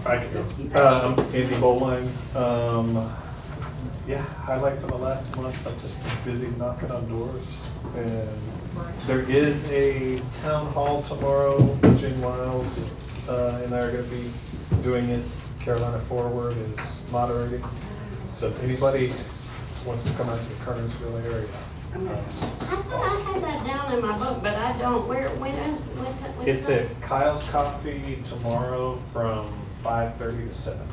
I can go. Andy Bowling. Yeah, highlight for the last month, I've just been busy knocking on doors. And there is a town hall tomorrow. Jane Wiles and I are going to be doing it. Carolina Forward is moderating. So if anybody wants to come out to the Kernersville area. I thought I had that down in my book, but I don't. When It's at Kyle's Coffee tomorrow from 5:30 to 7.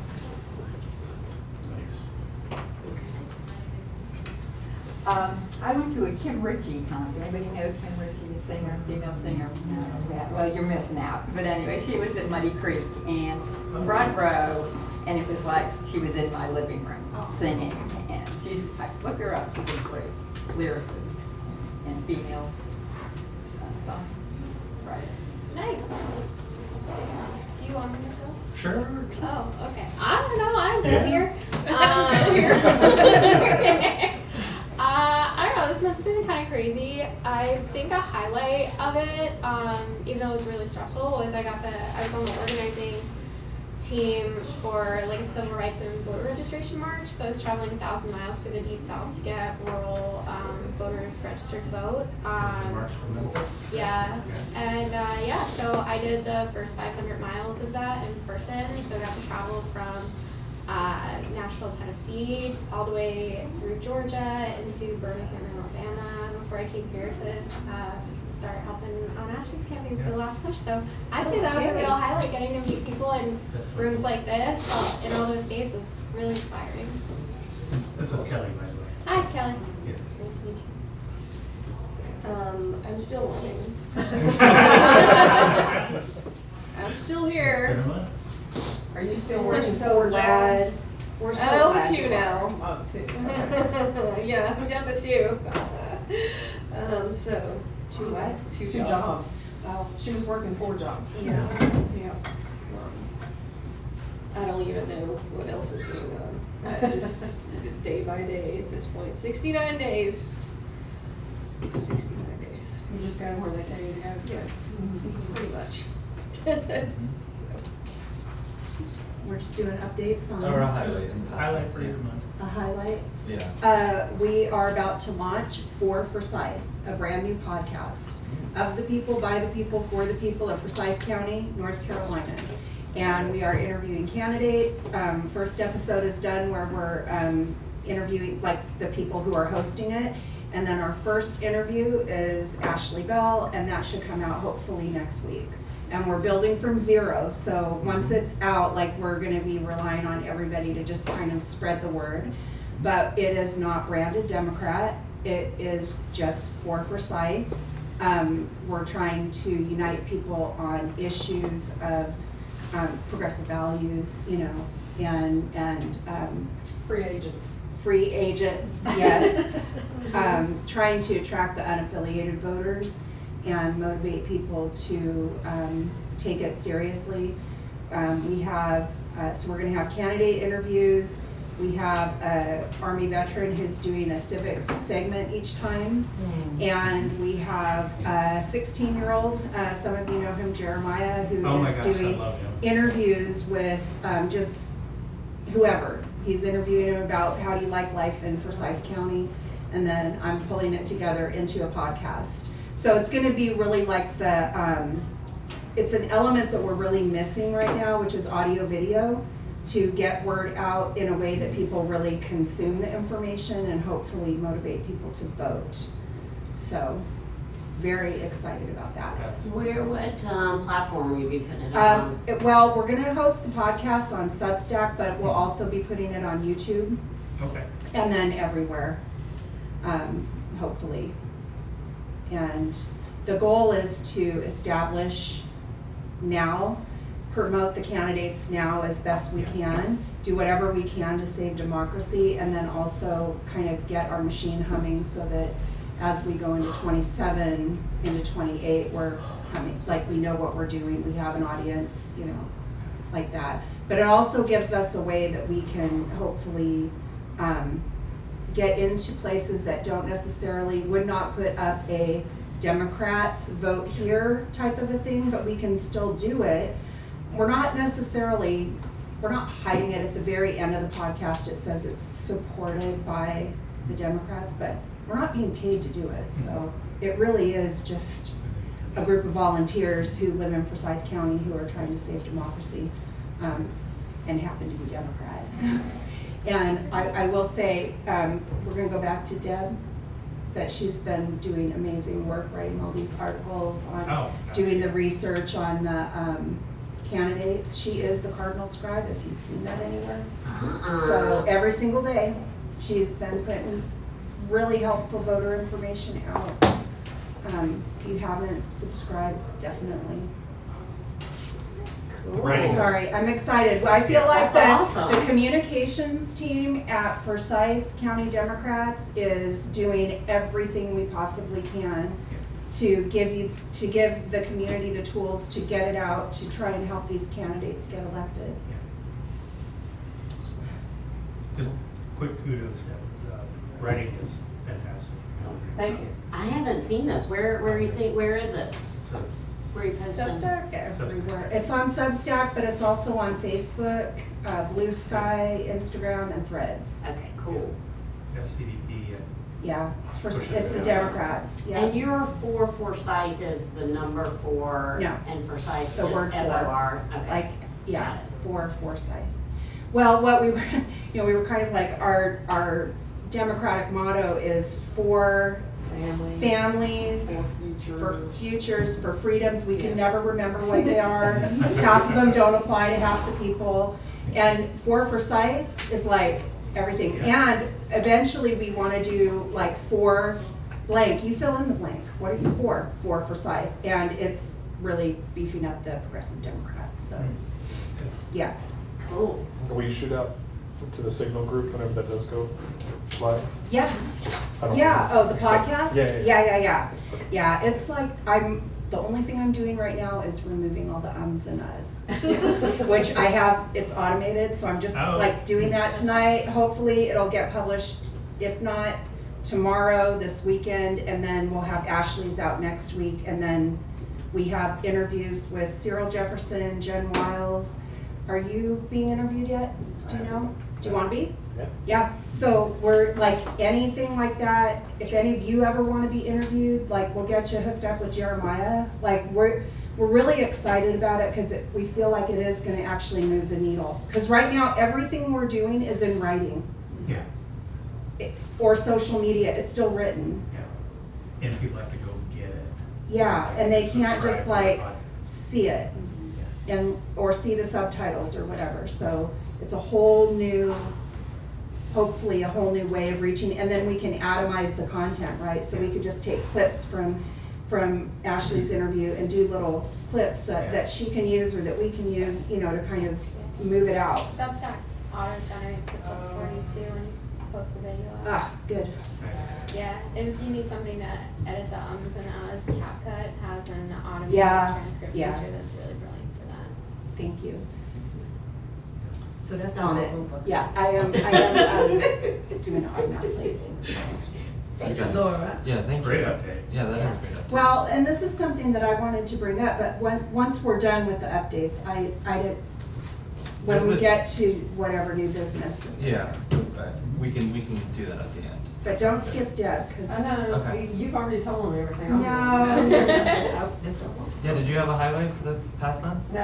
I went to a Kim Ritchie concert. Anybody know Kim Ritchie, the singer, female singer? No, yeah. Well, you're missing out. But anyway, she was at Muddy Creek and front row, and it was like she was in my living room singing. And she's, look her up. She's a great lyricist and female songwriter. Nice. Do you want me to go? Sure. Oh, okay. I don't know. I don't live here. I don't know. This month's been kind of crazy. I think a highlight of it, even though it was really stressful, was I was on the organizing team for like a civil rights and voter registration march. So I was traveling 1,000 miles through the deep south to get rural voters registered to vote. Yeah, and so I did the first 500 miles of that in person. So I got to travel from Nashville, Tennessee, all the way through Georgia into Birmingham, Alabama, before I came here to start helping on Ashley's campaign for the last push. So I'd say that was a real highlight, getting to meet people in rooms like this in all those states was really inspiring. This is Kelly, by the way. Hi, Kelly. Yeah. Nice to meet you. I'm still running. I'm still here. Are you still We're working so 4 glad. jobs? We're so Oh, glad 2 you now. are. Oh, 2. Okay. Yeah, I'm down to 2. So 2 what? 2 2 jobs. Oh, she was working 4 jobs. Yeah, yeah. I don't even know what else is going on. I just day by day at this point. 69 days. 69 days. You just go where they tell you to go. Yeah, pretty much. We're just doing updates on Or a highlight. Highlight for you, month. a highlight. Yeah. We are about to launch for Forsyth, a brand new podcast of the people, by the people, for the people of Forsyth County, North Carolina. And we are interviewing candidates. First episode is done where we're interviewing like the people who are hosting it. And then our first interview is Ashley Bell, and that should come out hopefully next week. And we're building from zero, so once it's out, like, we're gonna be relying on everybody to just kind of spread the word. But it is not branded Democrat, it is just for Forsyth. We're trying to unite people on issues of progressive values, you know, and Free agents. free agents, yes. Trying to attract the unaffiliated voters and motivate people to take it seriously. We have, so we're gonna have candidate interviews. We have an Army veteran who's doing a civics segment each time. And we have a 16-year-old, some of you know him, Jeremiah, who is doing interviews with just whoever. He's interviewing him about how do you like life in Forsyth County, and then I'm pulling it together into a podcast. So it's gonna be really like the, it's an element that we're really missing right now, which is audio video, to get word out in a way that people really consume the information and hopefully motivate people to vote. So, very excited about that. what platform will you be putting it on? Well, we're gonna host the podcast on Substack, but we'll also be putting it on YouTube. Okay. And then everywhere, hopefully. And the goal is to establish now, promote the candidates now as best we can, do whatever we can to save democracy, and then also kind of get our machine humming so that as we go into 27, into 28, we're humming, like we know what we're doing, we have an audience, you know, like that. But it also gives us a way that we can hopefully get into places that don't necessarily, would not put up a Democrats vote here type of a thing, but we can still do it. We're not necessarily we're not hiding it. At the very end of the podcast, it says it's supported by the Democrats, but we're not being paid to do it. So it really is just a group of volunteers who live in Forsyth County who are trying to save democracy, and happen to be Democrat. And I will say, we're gonna go back to Deb, but she's been doing amazing work writing all these articles on, doing the research on the candidates. She is the Cardinal Scribe, if you've seen that anywhere. So every single day, she's been putting really helpful voter information out. If you haven't subscribed, definitely. Right. Sorry, I'm excited. I feel like That's the awesome. communications team at Forsyth County Democrats is doing everything we possibly can to give the community the tools to get it out, to try and help these candidates get elected. Just quick kudos, writing is fantastic. Thank you. I haven't seen this. Where are you seeing, where is it? So, Where are you posting? Substack everywhere. It's on Substack, but it's also on Facebook, Blue Sky, Instagram, and Threads. Okay, cool. FCDP and Yeah, it's the Democrats, yeah. And your for Forsyth is the number for, No. and Forsyth The is word for. FOR? Okay. Like, Got yeah, it. for Forsyth. Well, what we were, we were kind of like, our Democratic motto is for families, for futures, for freedoms. We can never remember what they are. Half of them don't apply to half the people. And for Forsyth is like everything. And eventually we want to do like for blank. You fill in the blank. What are you for? For Forsyth. And it's really beefing up the progressive Democrats. So, yeah. Cool. Will you shoot out to the Signal group whenever that does go live? Yes. I don't Yeah. know. Oh, the podcast? Yeah. Yeah, it's like the only thing I'm doing right now is removing all the ums and uhs. Which I have, it's automated, so I'm just like doing that tonight. Hopefully it'll get published, if not tomorrow, this weekend, and then we'll have Ashley's out next week, and then we have interviews with Cyril Jefferson, Jen Wiles. Are you being interviewed yet? Do you know? Do you want to be? Yeah. Yeah, so we're like, anything like that, if any of you ever want to be interviewed, like, we'll get you hooked up with Jeremiah. Like, we're really excited about it because we feel like it is going to actually move the needle. Because right now, everything we're doing is in writing. yeah, Or social media, it's still written. yeah. And people have to go get it. Yeah, and they can't just Subscribe to like the podcast. see it or see the subtitles or whatever. So it's a whole new, hopefully a whole new way of reaching, and then we can atomize the content, right? So we could just take clips from Ashley's interview and do little clips that she can use or that we can use, to kind of move it out. Substack auto-generates the clips for you too and post the video out. Ah, good. Nice. Yeah, and if you need something to edit the ums and ahs, CapCut has an automated Yeah, transcript yeah. feature that's really brilliant for that. Thank you. So that's On not it. it. Yeah, I am doing it automatically. Thank you, Okay. Laura. Yeah, thank you. Great update. Yeah, that is a great update. Well, and this is something that I wanted to bring up, but once we're done with the updates, I did, when There's we a- get to whatever new business. Yeah, we can do that at the end. But don't skip Deb, because. I know, Okay. you've already told them everything. No. Yeah, did you have a highlight for the past month? No,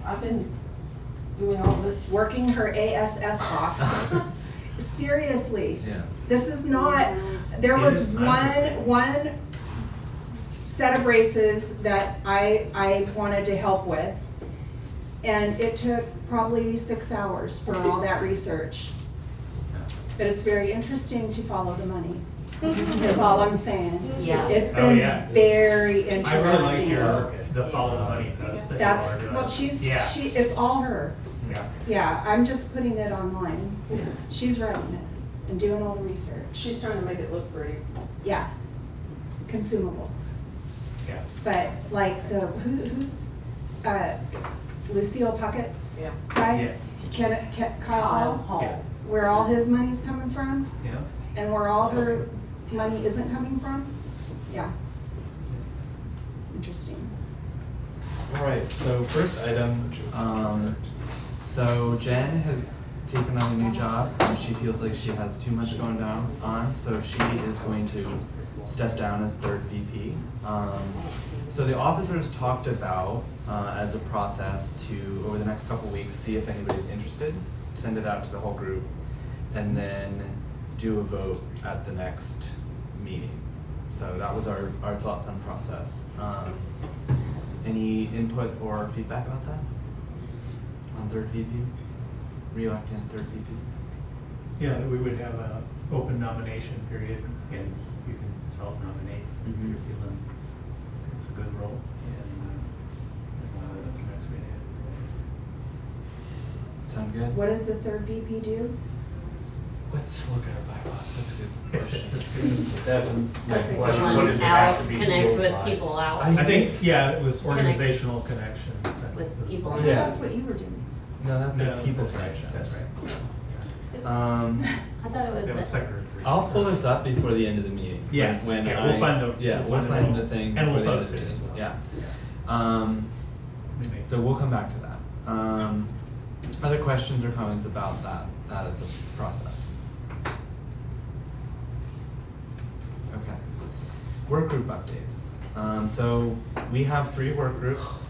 I've been doing all this work. Working her ASS off. Seriously, Yeah. this is not, there It was is time one set of races that I wanted to help with. And it took probably 6 hours for all that research. But it's very interesting to follow the money, is all I'm saying. Yeah. It's Oh, been yeah. very interesting. I really like the follow the money post that That's, you are doing. well, Yeah. it's all her. Yeah. Yeah, I'm just putting it online. She's writing it and doing all the research. She's trying to make it look pretty. Yeah, consumable. Yeah. But like who's, Lucille Puckett's Yeah. guy? Yes. Kyle Hall, Yeah. where all his money's coming from Yeah. and where all her money isn't coming from? Yeah. Interesting. All right, so first item, So Jen has taken on a new job and she feels like she has too much going on, so she is going to step down as third VP. So the officers talked about, as a process to, over the next couple weeks, see if anybody's interested, send it out to the whole group, and then do a vote at the next meeting. So that was our thoughts on process. Any input or feedback about that? On third VP? Re-electing a third VP? Yeah, that we would have a open nomination period, and you can self-nominate if Mhm. you're feeling it's a good role, and at the next meeting. Sound good? What does the third VP do? Let's look at our bylaws, that's a good question. That's a That's nice the question. one What does it out, have to be connect fueled with by? people out. I think, yeah, it was organizational connections. With people. Oh, Yeah. that's what you were doing. No, that's No, a people that's right, connection. that's right. I thought it was That was the, secretary. I'll pull this up before the end of the meeting. Yeah, When yeah, we'll find the- Yeah, we'll we'll find find the- the thing and before we'll the end post of the it as meeting, well. yeah. Maybe. So we'll come back to that. Other questions or comments about that as a process? Okay. Work group updates. So we have 3 work groups,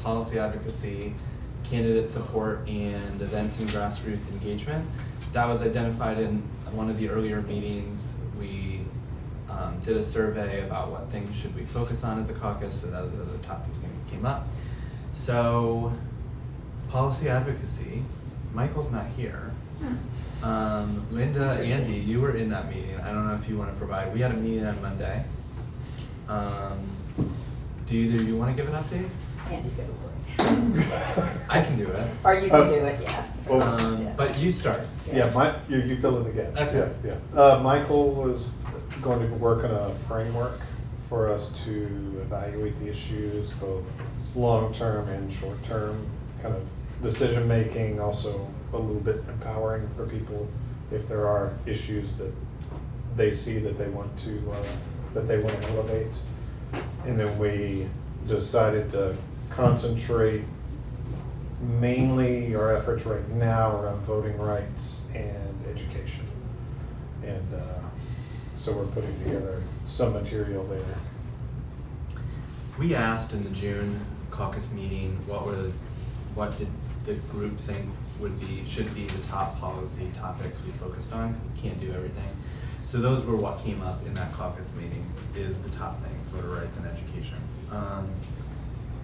policy advocacy, candidate support, and events and grassroots engagement. That was identified in one of the earlier meetings. We did a survey about what things should we focus on as a caucus, so that was the top 2 things that came up. So, policy advocacy, Michael's not here. Linda, Andy, you were in that meeting. I don't know if you want to provide, we had a meeting on Monday. Do either of you want to give an update? Andy, go for it. I can do it. Or you can do it, yeah. Yeah. But you start. Yeah, you fill in the gaps, Okay. yeah. Michael was going to work on a framework for us to evaluate the issues, both long-term and short-term, kind of decision-making, also a little bit empowering for people if there are issues that they see that they want to elevate. And then we decided to concentrate mainly our efforts right now around voting rights and education. And so we're putting together some material there. We asked in the June caucus meeting, what did the group think should be the top policy topics we focused on. We can't do everything. So those were what came up in that caucus meeting, is the top things, voter rights and education.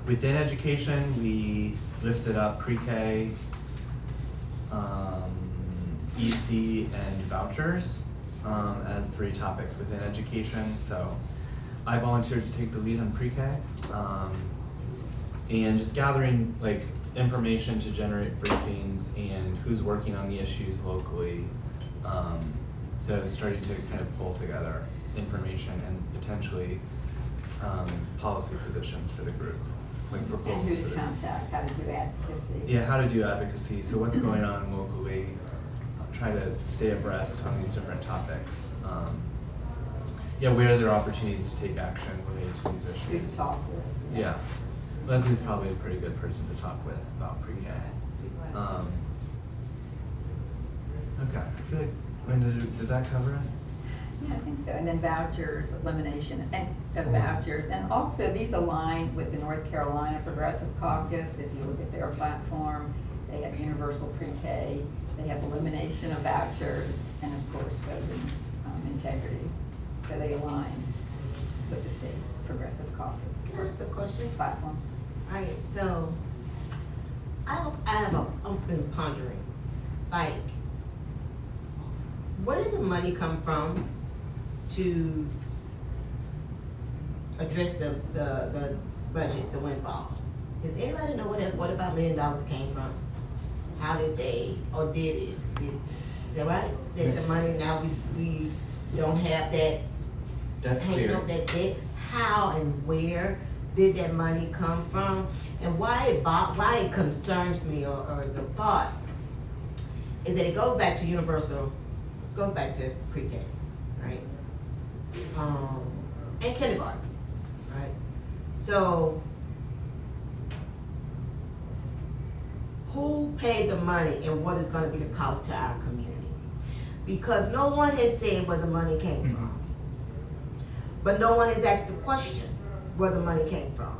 Within education, we lifted up pre-K, EC, and vouchers as 3 topics within education. So I volunteered to take the lead on pre-K, and just gathering information to generate briefings and who's working on the issues locally. So starting to kind of pull together information and potentially policy positions for the group, like And proposals who for to the contact, how to do advocacy. Yeah, how to do advocacy. So what's going on locally? Try to stay abreast on these different topics. Yeah, where are there opportunities to take action related to these Who issues? to talk with. Yeah, Leslie's probably a pretty good person to talk with about pre-K. Okay, I feel like, Linda, did that cover it? Yeah, I think so. And then vouchers, elimination of vouchers. And also, these align with the North Carolina Progressive Caucus. If you look at their platform, they have universal pre-K, they have elimination of vouchers, and of course, voting integrity. So they align with the state Progressive Caucus That's a question. platform. Alright, so I've been pondering, like, where did the money come from to address the budget, the windfall? Does anybody know where that $45 million came from? How did they, or did it? Is that right? That the money, now we don't have that That's hanging clear. up that debt? How and where did that money come from? And why it concerns me, or is a thought, is that it goes back to universal, goes back to pre-K, right? And kindergarten, right? So, who paid the money and what is gonna be the cost to our community? Because no one has said where the money came from. But no one has asked the question where the money came from.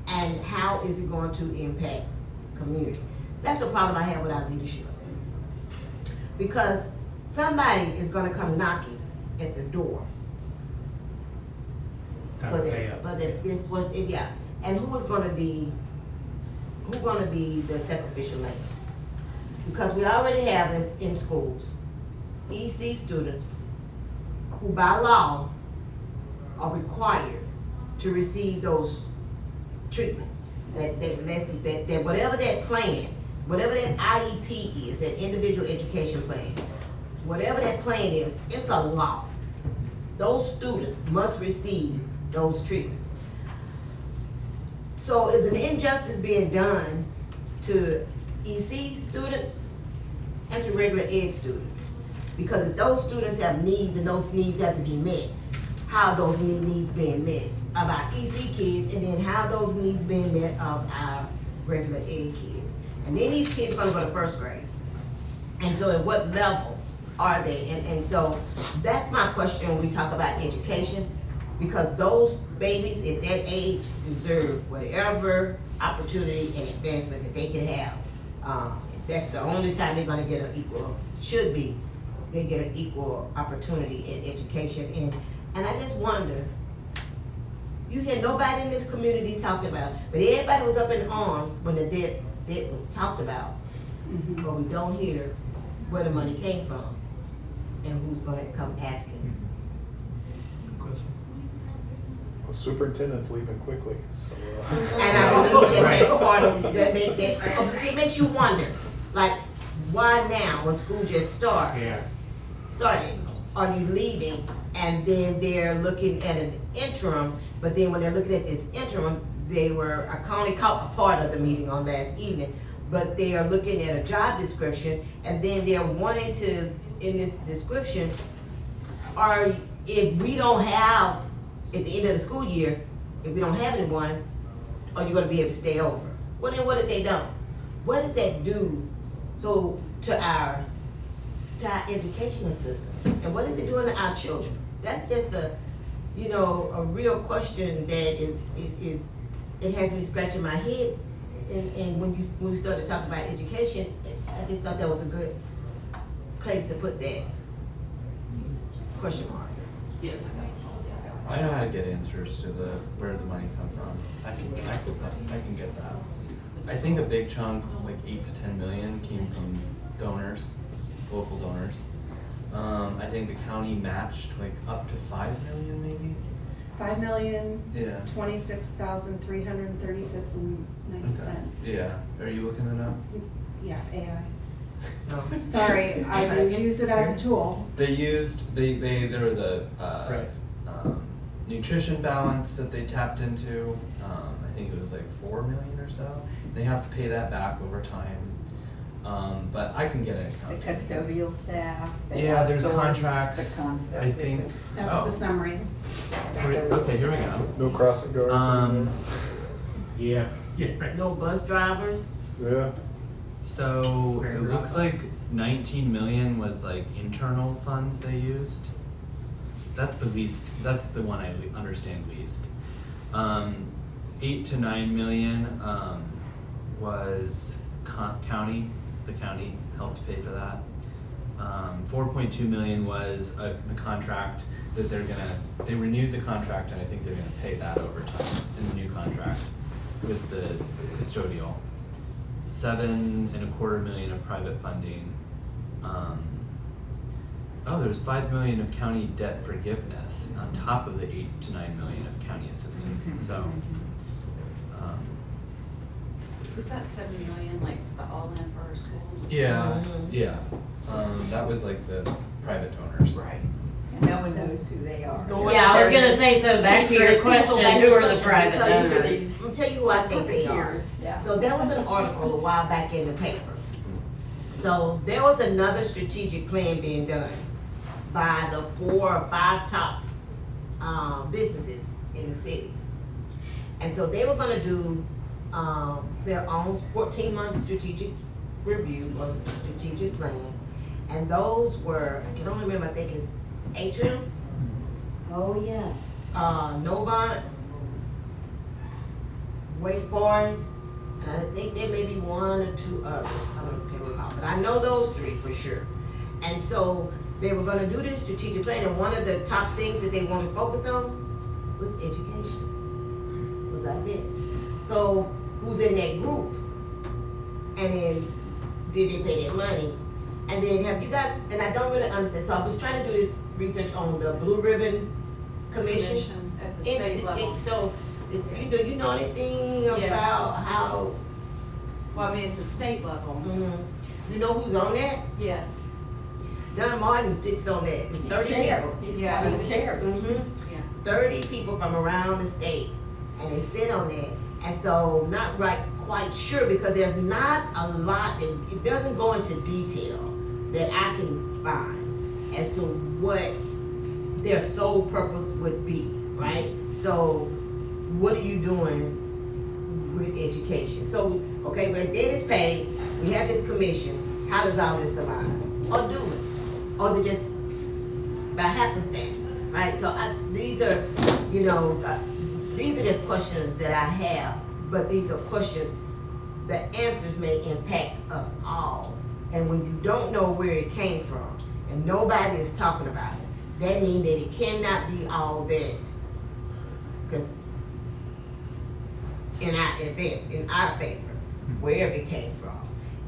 And how is it going to impact community? That's the problem I have with our leadership. Because somebody is gonna come knocking at the door. Time For to the, pay up. for the, this was, yeah, and who gonna be the sacrificial lambs? Because we already have in schools, EC students who by law are required to receive those treatments. That whatever that plan, whatever that IEP is, that individual education plan, whatever that plan is, it's a law. Those students must receive those treatments. So is an injustice being done to EC students and to regular ed students? Because if those students have needs and those needs have to be met, how are those needs being met of our EC kids, and then how are those needs being met of our regular ed kids? And then these kids are gonna go to first grade. And so at what level are they? And so that's my question when we talk about education, because those babies at that age deserve whatever opportunity and advancement that they can have. That's the only time they're gonna get an equal, should be, they get an equal opportunity in education. And I just wonder, you hear nobody in this community talking about, but everybody was up in arms when the debt was talked about. But we don't hear where the money came from and who's gonna come asking. Good question. The superintendent's leaving quickly, so. And I believe that that's part of, it makes you wonder, like, why now when school just started, are you leaving? And then they're looking at an interim, but then when they're looking at this interim, I only caught a part of the meeting on last evening, but they are looking at a job description, and then they're wanting to, in this description, if we don't have, at the end of the school year, if we don't have anyone, are you gonna be able to stay over? Well, then what if they don't? What does that do to our educational system? And what is it doing to our children? That's just a real question that it has me scratching my head. And when we started talking about education, I just thought that was a good place to put that question mark. Yes, I know how to get answers to where the money come from. I can get that. I think a big chunk, like 8 to 10 million, came from donors, local donors. I think the county matched like up to 5 million, maybe. 5,026,336.90 cents. Yeah. Are you looking it up? Yeah, AI. No. Sorry, I use it as a tool. There was a nutrition balance that they tapped into. I think it was like 4 million or so. They have to pay that back over time. But I can get an The account. custodial staff. they Yeah, there's outsource contracts. The concept. I think. That's the summary. Okay, here we go. No crossing guards Yeah, right. No bus drivers? in there? Yeah. So Very it rough looks like house. 19 million was like internal funds they used. That's the least. That's the one I understand least. 8 to 9 million was county. The county helped pay for that. 4.2 million was the contract that they renewed the contract, and I think they're gonna pay that over time in the new contract with the custodial. 7.25 million of private funding. There's 5 million of county debt forgiveness on top of the 8 to 9 million of county assistance. So, Was that 7 million like the all-in for our schools? yeah. That was like the private donors. Right. And no one knows who they are. No one Yeah, I was They're gonna say, so back to your secret question, people, who are the because private of donors? these I'll tell you who I think they are. puppeteers, yeah. So there was an article a while back in the paper. So there was another strategic plan being done by the 4 or 5 top businesses in the city. And so they were gonna do their own 14-month strategic review or strategic plan. And those were, I can only remember, I think it's Atrium, Oh, yes. Novant, Wake Forest, and I think there may be one or two others, I can't recall, but I know those three for sure. And so they were gonna do this strategic plan, and one of the top things that they wanted to focus on was education, was out there. So who's in that group? And then did they pay their money? And then have you guys, and I don't really understand, so I was trying to do this research on the Blue Ribbon Commission. At the state level. So, do you know anything about how, Well, I mean, it's the state level. you know who's on that? Yeah. Don Martin sits on that, it's 30 people. Yeah, He's the chair. Mhm. Yeah. 30 people from around the state, and they sit on that. And so, not quite sure, because there's not a lot, it doesn't go into detail that I can find as to what their sole purpose would be, right? So, what are you doing with education? So, okay, when debt is paid, we have this commission, how does all this align? Or do it? Or is it just by happenstance, right? So these are, these are just questions that I have, but these are questions, the answers may impact us all. And when you don't know where it came from, and nobody is talking about it, that means that it cannot be all that, because in our favor, wherever it came from.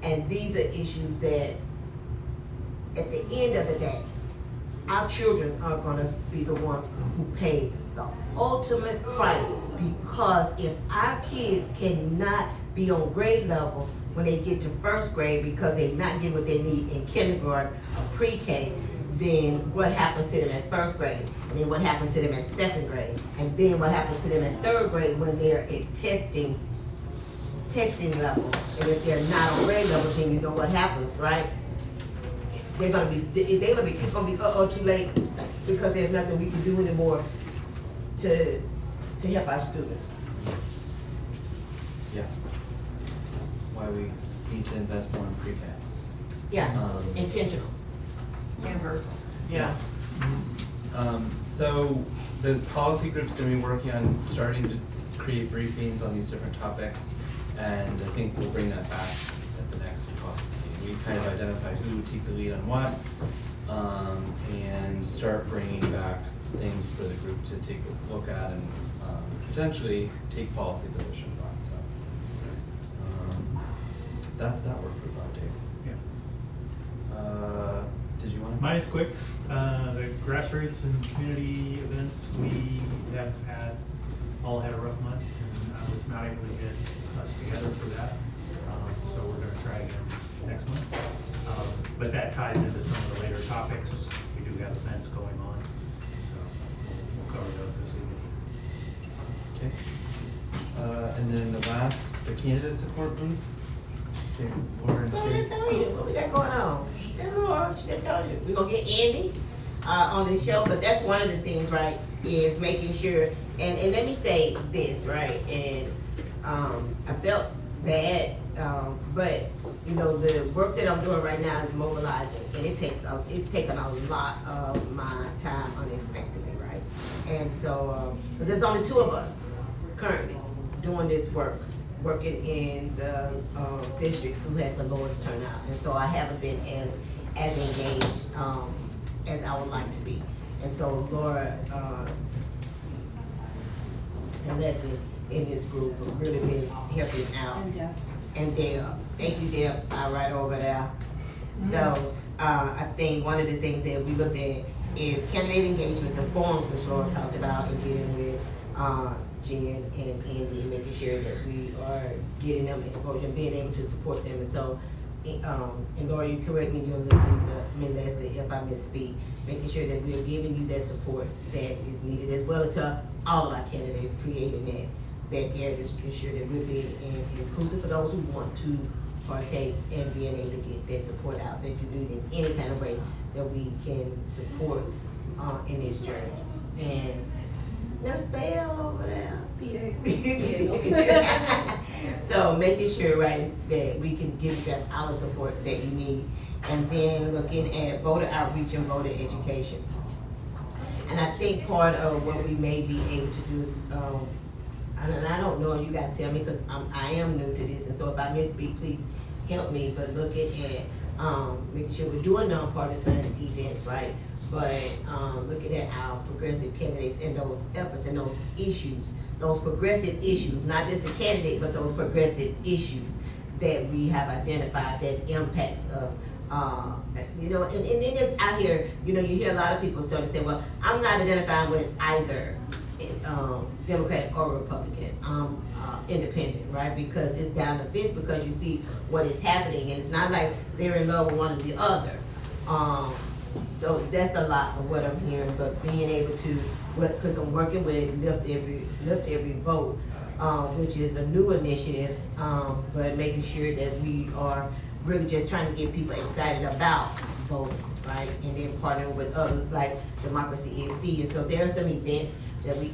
And these are issues that, at the end of the day, our children are gonna be the ones who pay the ultimate price, because if our kids cannot be on grade level when they get to first grade because they're not getting what they need in kindergarten or pre-K, then what happens to them at first grade? And then what happens to them at second grade? And then what happens to them at third grade when they're at testing level? And if they're not on grade level, then you know what happens, right? It's gonna be too late, because there's nothing we can do anymore to help our students. Yeah. Why we need to invest more in pre-K. Yeah, intentional. Universal. Yes. So the policy group's gonna be working on starting to create briefings on these different topics, and I think we'll bring that back at the next policy meeting. We kind of identified who would take the lead on what, and start bringing back things for the group to take a look at and potentially take policy positions on. So that's that work group update. Yeah. Did you want to? Mine is quick. The grassroots and community events, we have all had a rough month, and I was not able to get us together for that. So we're gonna try again next month. But that ties into some of the later topics. We do have events going on, so we'll cover those as we get. Okay. And then the candidate support group. Okay, Laura and So let's Tracy. tell you what we got going on. Tell Laura, she just told you. We're gonna get Andy on the show, but that's one of the things, right, is making sure, and let me say this, right, and I felt bad, but the work that I'm doing right now is mobilizing, and it's taken a lot of my time unexpectedly, right? And so, because there's only 2 of us currently doing this work, working in the districts who had the lowest turnout, and so I haven't been as engaged as I would like to be. And so Laura and Leslie in this group have really been helping out. And Deb, thank you, Deb, right over there. So I think one of the things that we looked at is candidate engagements and forums, which Laura talked about, and getting with Jen and Andy, and making sure that we are getting them exposure and being able to support them. And so, and Laura, you correct me, you and Leslie, if I misspeak, making sure that we're giving you that support that is needed, as well as to all of our candidates, creating that area to ensure that we're being inclusive for those who want to partake, and being able to get that support out that you need in any kind of way that we can support in this journey. And Nurse Bell over there. So making sure, right, that we can give you guys all the support that you need. And then looking at voter outreach and voter education. And I think part of what we may be able to do is, and I don't know, you guys tell me, because I am new to this, and so if I misspeak, please help me, but looking at, making sure we're doing nonpartisan events, right? But, looking at our progressive candidates and those efforts and those issues, those progressive issues, not just the candidate, but those progressive issues that we have identified that impacts us. You know, and then it's out here, you know, you hear a lot of people start to say, well, I'm not identifying with either Democrat or Republican, independent, right? Because it's down the fence, because you see what is happening, and it's not like they're in love with one or the other. So that's a lot of what I'm hearing, but being able to, because I'm working with Lift Every Vote, which is a new initiative, but making sure that we are really just trying to get people excited about voting, right? And then partnering with others like Democracy NC. And so there are some events that we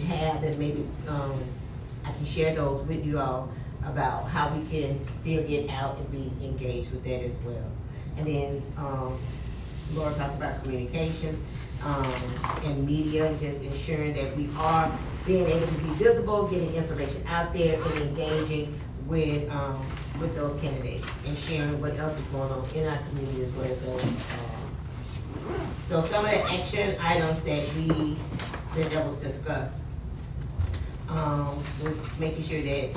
have that maybe I can share those with you all about how we can still get out and be engaged with that as well. And then Laura talked about communications and media, just ensuring that we are being able to be visible, getting information out there, and engaging with those candidates and sharing what else is going on in our community as well. So some of the action items that was discussed was making sure that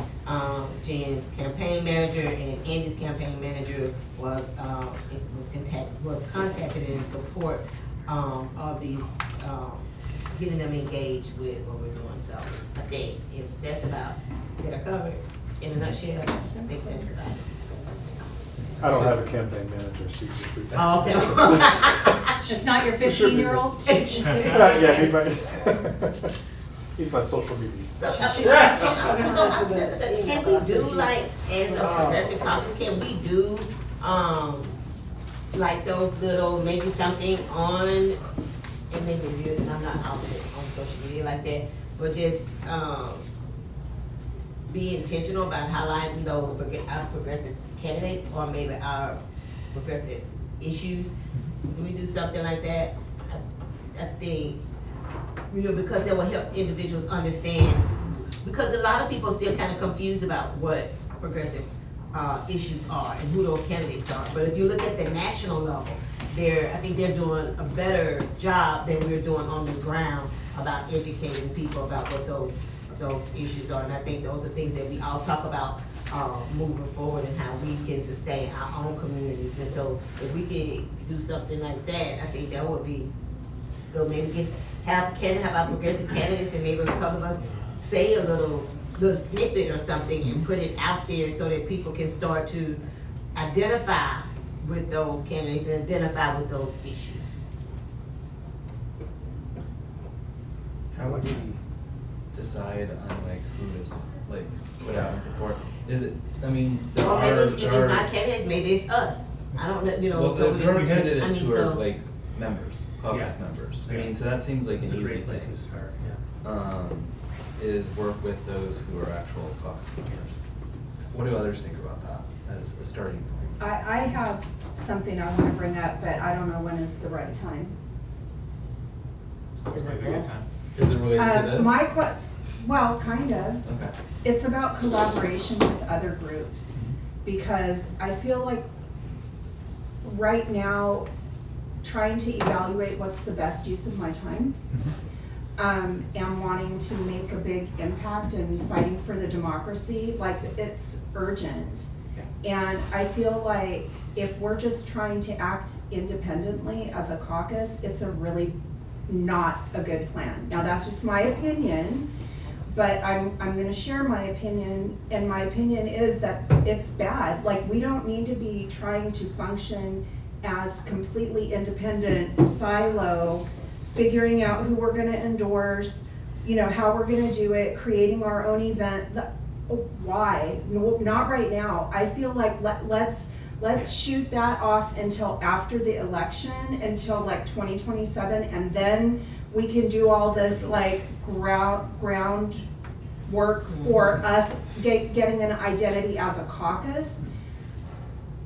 Jen's campaign manager and Andy's campaign manager was contacted in support of these, getting them engaged with what we're doing. So I think if that's about, did I cover it in a nutshell? I think that's about it. I don't have a campaign manager, she's just. Oh, okay. It's not your 15-year-old? Yeah, he's my social media. So can we do, like, as a progressive caucus, can we do, like those little, maybe something on, and maybe it is, and I'm not out there on social media like that, but just, be intentional about highlighting those our progressive candidates, or maybe our progressive issues? Can we do something like that? I think, you know, because that will help individuals understand, because a lot of people are still kind of confused about what progressive issues are and who those candidates are. But if you look at the national level, I think they're doing a better job than we're doing on the ground about educating people about what those issues are. And I think those are things that we all talk about moving forward, and how we can sustain our own communities. And so if we could do something like that, I think that would be good. Maybe have our progressive candidates, and maybe a couple of us say a little snippet or something and put it out there so that people can start to identify with those candidates and identify with those issues. How would we decide on like who to like put out and support? Is it, I mean, there Or are, maybe if it's not candidates, maybe it's us. I don't know, you know. well, so there are candidates I mean, who are so- like members, caucus Yeah. members. I Yeah. mean, so that seems like an It's a easy great place thing. to start, yeah. Is work with those who are actual caucus members. What do others think about that as a starting point? I have something I want to bring up, but I don't know when is the right time. Is it Maybe a good this? time. Is it related to this? Well, kind of. Okay. It's about collaboration with other groups, because I feel like right now, trying to evaluate what's the best use of my time, and wanting to make a big impact and fighting for the democracy, like, it's urgent. And I feel like if we're just trying to act independently as a caucus, it's a really not a good plan. Now, that's just my opinion, but I'm gonna share my opinion, and my opinion is that it's bad. Like, we don't need to be trying to function as completely independent silo, figuring out who we're gonna endorse, you know, how we're gonna do it, creating our own event. Why? No, not right now. I feel like let's shoot that off until after the election, until like 2027, and then we can do all this like ground work for us getting an identity as a caucus.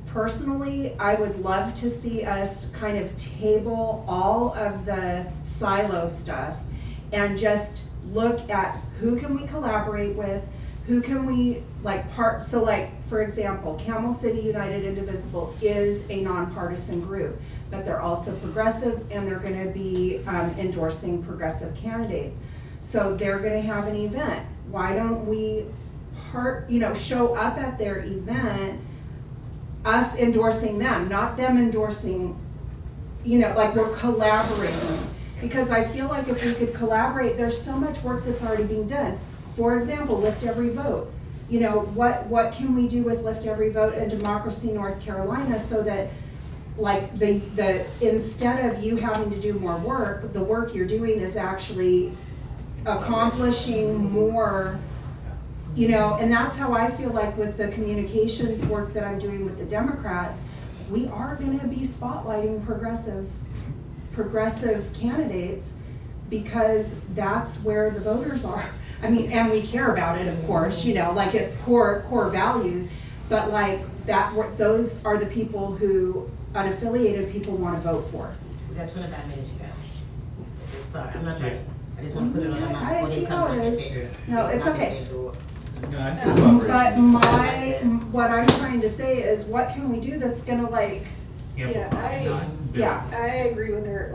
Personally, I would love to see us kind of table all of the silo stuff and just look at who can we collaborate with, who can we so for example, Camel City United Indivisible is a nonpartisan group, but they're also progressive and they're gonna be endorsing progressive candidates. So they're gonna have an event. Why don't we show up at their event, us endorsing them, not them endorsing, we're collaborating. Because I feel like if we could collaborate, there's so much work that's already being done. For example, Lift Every Vote. What can we do with Lift Every Vote in Democracy North Carolina so that instead of you having to do more work, the work you're doing is actually accomplishing more, and that's how I feel like with the communications work that I'm doing with the Democrats, we are gonna be spotlighting progressive candidates because that's where the voters are. I mean, and we care about it, of course, it's core values, but those are the people who unaffiliated people wanna vote for. We got 25 minutes, you guys. Sorry, I'm not trying, I just want to put it on my I mind. see how it is. No, it's okay. No, I feel cooperation. But what I'm trying to say is, what can we do that's gonna Amplify, not yeah. I agree with her.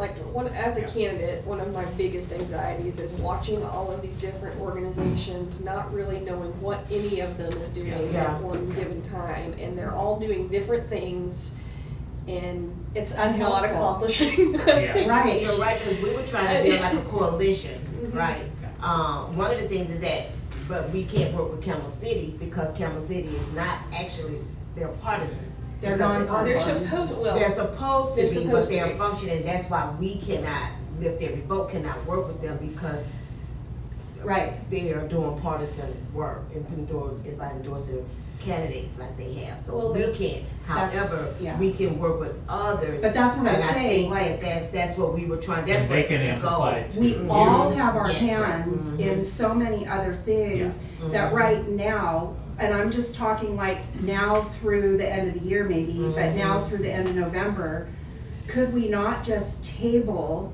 As a candidate, one of my biggest anxieties is watching all of these different organizations, not really knowing what any of them is doing Yeah. at one given time, and they're all doing different things, and It's not unhelpful. accomplishing. Yeah. Right. You're right, because we were trying to build like a coalition, right? One of the things is that, but we can't work with Camel City because Camel City is not actually, they're partisan. They're Because nonpartisan. They're supposed, well, They're supposed to they're be, supposed but to they're be. functioning, that's why we cannot, Lift Every Vote cannot work with them because Right. they are doing partisan work and by endorsing candidates like they have, so Well, we can't. That's- However, yeah. we can work with others. But that's what I'm and I saying, think that's what we were trying, that's They what can the goal. amplify too. We You- all have our Yes. hands in so many other things that right now, and I'm just talking now through the end of the year maybe, but now through the end of November, could we not just table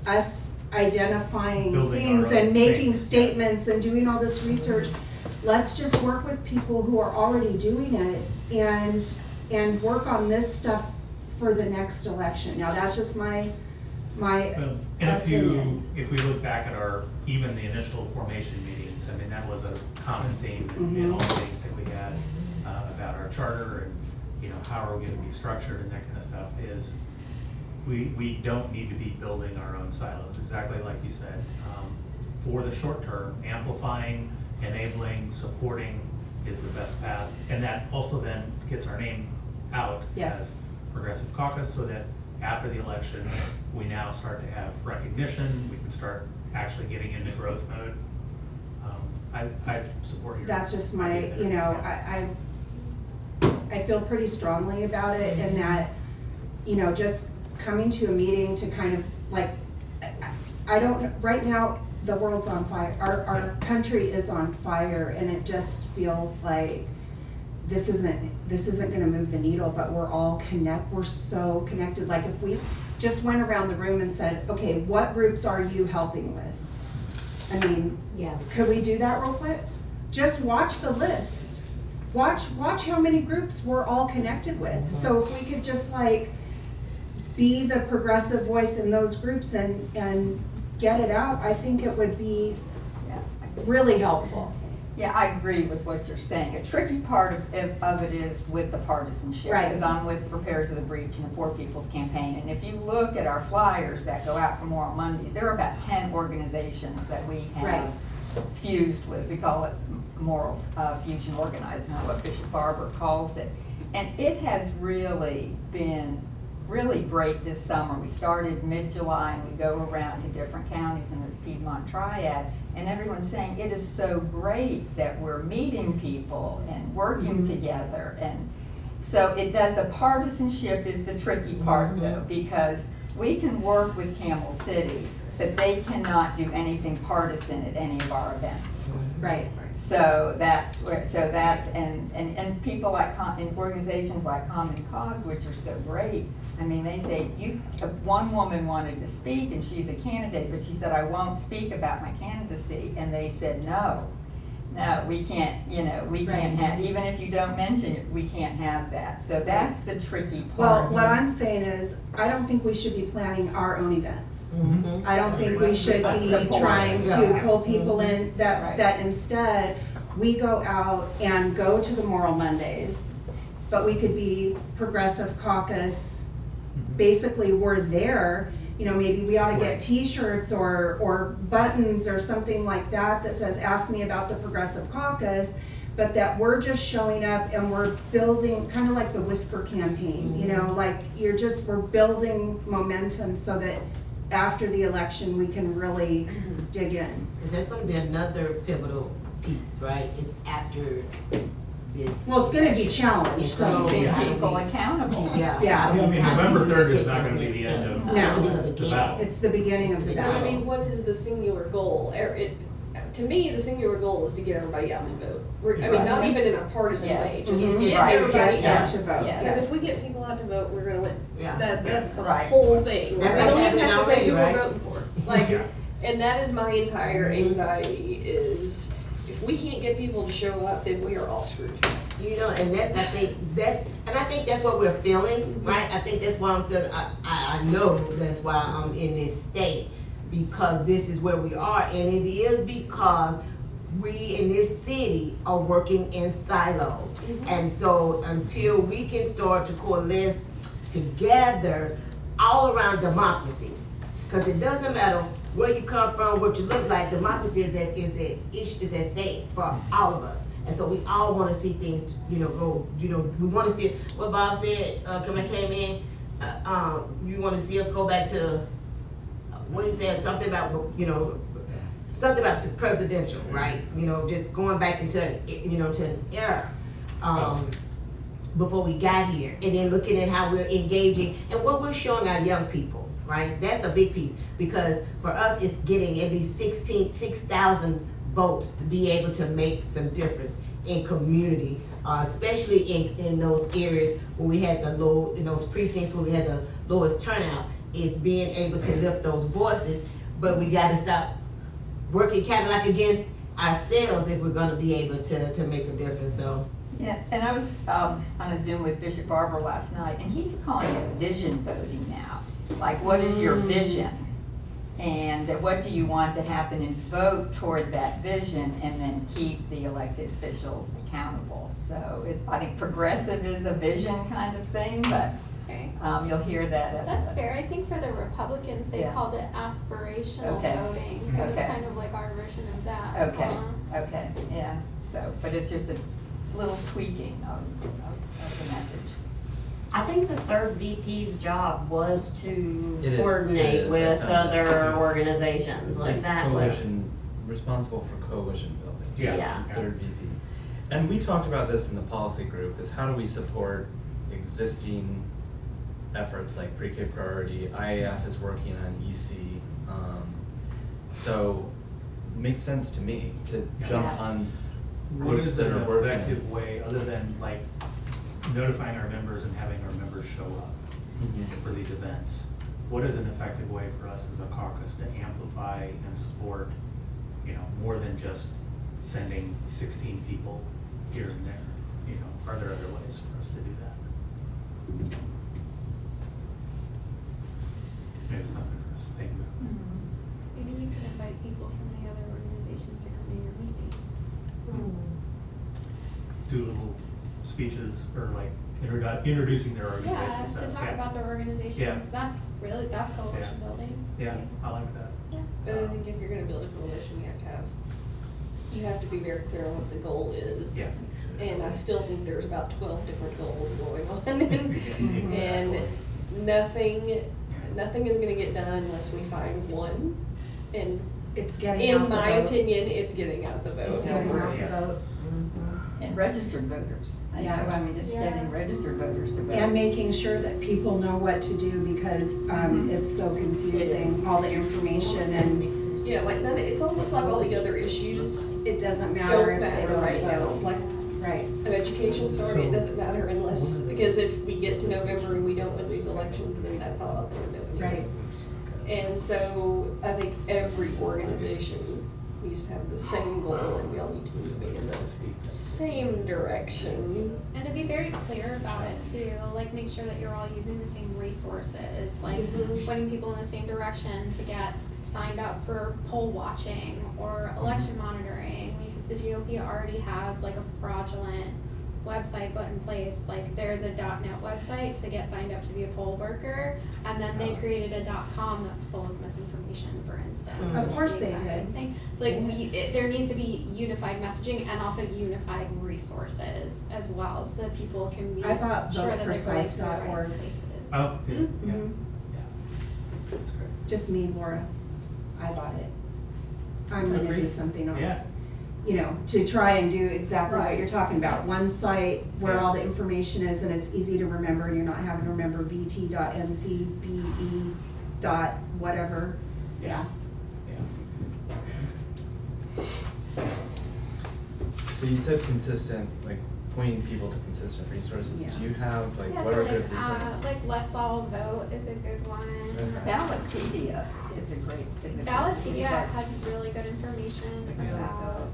us identifying Building things our own and making things, yeah. statements and doing all this research? Let's just work with people who are already doing it and work on this stuff for the next election. Now, that's just my Well, and opinion. if we look back at even the initial formation meetings, I mean, that was a common theme in all the meetings that we had about our charter and, how are we gonna be structured and that kind of stuff is we don't need to be building our own silos, exactly like you said. For the short term, amplifying, enabling, supporting is the best path. And that also then gets our name out Yes. as Progressive Caucus so that after the election, we now start to have recognition, we can start actually getting into growth mode. I support your. That's just my, idea there. Yeah. I feel pretty strongly about it in that, just coming to a meeting to kind of I don't, right now, the world's on fire. Our country is on fire and it just feels like this isn't gonna move the needle, but we're so connected. Like if we just went around the room and said, okay, what groups are you helping with? I mean, Yeah. could we do that real quick? Just watch the list. Watch how many groups we're all connected with. So if we could just be the progressive voice in those groups and get it out, I think it would be really helpful. Yeah, I agree with what you're saying. A tricky part of it is with the partisanship. Right. Because I'm with Repair to the Breach and the Poor People's Campaign. And if you look at our flyers that go out for Moral Mondays, there are about 10 organizations that we have fused with. We call it Moral Fusion Organizing, what Bishop Barber calls it. And it has really been really great this summer. We started mid-July and we go around to different counties in the Piedmont Triad, and everyone's saying it is so great that we're meeting people and working together. And so it does, the partisanship is the tricky part though, because we can work with Camel City, that they cannot do anything partisan at any of our events. Right. So that's where, and people like, in organizations like Common Cause, which are so great, I mean, they say, one woman wanted to speak and she's a candidate, but she said, I won't speak about my candidacy. And they said, no, we can't, we can't have, even if you don't mention it, we can't have that. So that's the tricky Well, part. what I'm saying is, I don't think we should be planning our own events. Mhm. I don't think we should be Support. trying to Yeah. pull people in, Right. that instead, we go out and go to the Moral Mondays, but we could be Progressive Caucus, basically we're there, maybe we ought to get T-shirts or buttons or something like that that says, ask me about the Progressive Caucus, but that we're just showing up and we're building, kind of like the Whisper campaign, like we're building momentum so that after the election, we can really dig in. Because that's gonna be another pivotal piece, right? It's after this. Well, it's gonna be election. challenged, It's gonna so, be Keep how do people we- accountable. Yeah. Yeah. how do we- I mean, how do we November 3rd is take not those gonna be next the end steps? of- No. It'll be the the beginning. battle. it's the beginning of the It's the battle. I mean, what is the singular goal? To me, the singular goal is to get everybody out to vote. I mean, not even in a partisan Yes. way, just Mhm. get Right. everybody Get out. to vote, Yes. Because yes. if we get people out to vote, we're gonna win. Yeah. That's the Right. whole thing. That's We what's don't even happening have to say already, who right? we're voting for. Like, and that is my entire anxiety is if we can't get people to show up, then we are all screwed. And I think that's what we're feeling, right? I think that's why I'm feeling, I know that's why I'm in this state, because this is where we are, and it is because we in this city are working in silos. And so until we can start to coalesce together all around democracy, because it doesn't matter where you come from, what you look like, democracy is at stake for all of us. And so we all want to see things, go, we want to see it. What Bob said, when I came in, you want to see us go back to, what he said, something about, something about the presidential, right? Just going back into, to an era, before we got here. And then looking at how we're engaging and what we're showing our young people, right? That's a big piece, because for us, it's getting at least 6,000 votes to be able to make some difference in community, especially in those areas where we had in those precincts where we had the lowest turnout, is being able to lift those voices. But we gotta stop working kind of like against ourselves if we're gonna be able to make a difference, so. Yeah, and I was on a Zoom with Bishop Barber last night, and he's calling it vision voting now. Like, what is your vision? And what do you want to happen, and vote toward that vision, and then keep the elected officials accountable. So I think progressive is a vision kind of thing, but Okay. you'll hear that at That's fair. I think for the Republicans, they Yeah. called it aspirational Okay. voting, so Okay. it's kind of like our version of that. Okay, yeah, so, but it's just a little tweaking of the message. I think the third VP's job was to It is. It coordinate is. with I found that. other organizations, like It's that was. coalition, responsible for coalition building. Yeah. It's third VP. And we talked about this in the policy group, is how do we support existing efforts like pre-K priority, IAF is working on EC. So makes sense to me to jump Yeah. on What groups is that an are working. effective way, other than like notifying our members and having our members show up Mhm. for these events? What is an effective way for us as a caucus to amplify and support, more than just sending 16 people here and there? Are there other ways for us to do that? Maybe it's something for us to think about. Maybe you could invite people from the other organizations to come to your meetings. Do little speeches or like introducing their Yeah, organizations. to That's- talk about their organizations, Yeah. that's coalition building. Yeah, I like that. Yeah. But I think if you're gonna build a coalition, you have to be very clear on what the goal is. Yeah. And I still think there's about 12 different goals going on. And Exactly. nothing is gonna get done unless we find one. And It's getting out in the my vote. opinion, it's getting out the vote. It's getting out the Yeah. vote. And and registered voters. Yeah. I mean, just getting registered voters to vote. And making sure that people know what to do because it's so confusing, all the information, and Yeah, like it's almost like all the other issues it doesn't matter don't if they matter don't right now. vote. Like Right. of education, sorry, it doesn't matter unless, because if we get to November and we don't win these elections, then that's all out the window. Right. And so I think every organization needs to have the same goal and we all need to move in the same direction. And to be very clear about it too, like make sure that you're all using the same resources, like pointing people in the same direction to get signed up for poll watching or election monitoring, because the GOP already has like a fraudulent website put in place. Like there's a .net website to get signed up to be a poll worker, and then they created a .com that's full of misinformation, for instance. Of It's course the they exact same did. thing. So like there needs to be unified messaging and also unified resources as well, so that people can be I bought sure that they're going to the right voteforsyth.org. places. Oh, yeah, yeah, Mhm. yeah. That's great. Just me, Laura. I bought it. I'm gonna Agreed. do something on it. Yeah, You know, to try and do exactly what Right. you're talking about. One site where Yeah. all the information is and it's easy to remember and you're not having to remember vt.ncbe. Whatever. Yeah. yeah. So you said consistent, like pointing people to consistent resources. Yeah. Do you have like Yeah, what so are like, good resources? like Let's All Vote is a good one. Okay. Ballotpedia is a great. Ballotpedia has really good information Yeah. about that.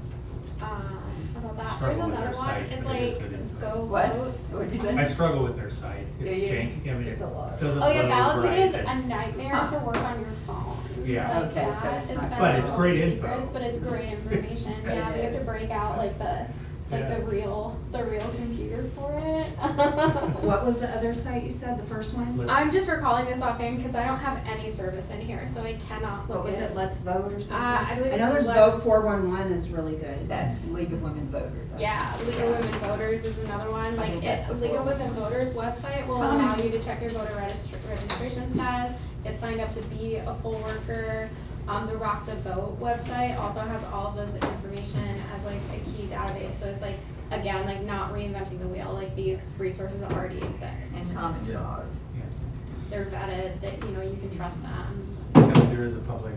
Struggle There's with another their one, site, it's but it is like good info. Go What? Vote. What did you I say? struggle with their site. It's Yeah, yeah. janky. I mean, It's it a lot. doesn't Oh yeah, load Ballotpedia is right. a nightmare to work on your phone. Yeah. Like Okay, so that it's is not- kind But of it's all great the info. secrets, but it's great information. Yeah, It we have is. to break out like the Yeah. real computer for it. What was the other site you said, the first one? Let's- I'm just recalling this offhand because I don't have any service in here, so I cannot look What was at it, Let's Vote or something? I believe I know it's there's Let's- Vote 411 is really good. That's League of Women Voters. I Yeah, think. League of Women Voters is another one. Like, think that's the League of fourth. Women Voters website will allow you to check your voter registration status, get signed up to be a poll worker. The Rock the Vote website also has all of this information as like a key database. So it's like, again, like not reinventing the wheel. Like these resources already exist. And Common Yeah. Cause. Yeah. They're vetted. That you know you can trust them. Yeah, there is a public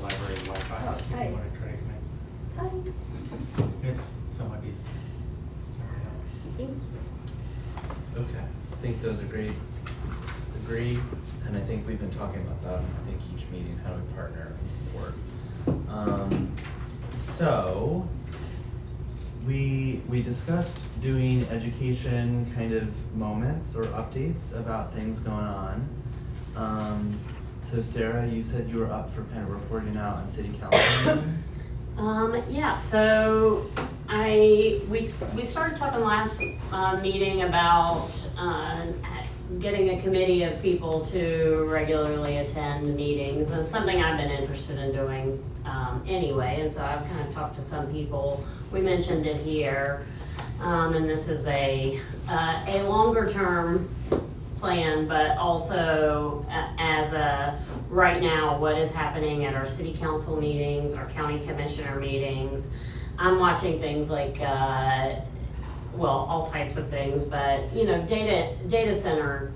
library Wi-Fi Oh, if you tight. want to try to connect. It's somewhat easy. Thank you. Okay, I think those are great. Agree, and I think we've been talking about that. I think each meeting, how do we partner and support. So we discussed doing education kind of moments or updates about things going on. So Sarah, you said you were up for kind of reporting out on city council meetings. Yeah, so we started talking last meeting about getting a committee of people to regularly attend meetings. And it's something I've been interested in doing anyway, and so I've kind of talked to some people. We mentioned it here, and this is a longer term plan, but also as a right now, what is happening at our city council meetings, our county commissioner meetings. I'm watching things like, all types of things, but data center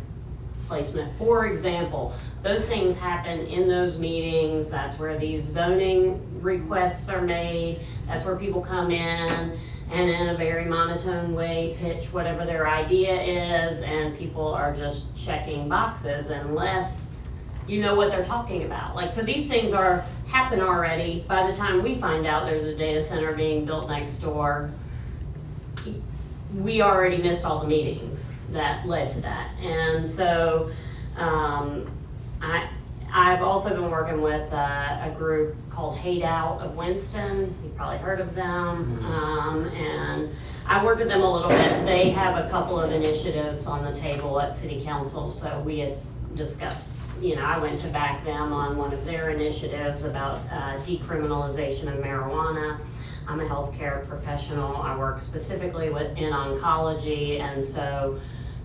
placement, for example, those things happen in those meetings. That's where these zoning requests are made. That's where people come in and in a very monotone way pitch whatever their idea is, and people are just checking boxes unless you know what they're talking about. Like, so these things happen already. By the time we find out there's a data center being built next door, we already missed all the meetings that led to that. And so I've also been working with a group called Hate Out of Winston. You've probably heard of them. And I worked with them a little bit. They have a couple of initiatives on the table at City Council, so we had discussed, I went to back them on one of their initiatives about decriminalization of marijuana. I'm a healthcare professional. I work specifically in oncology, and so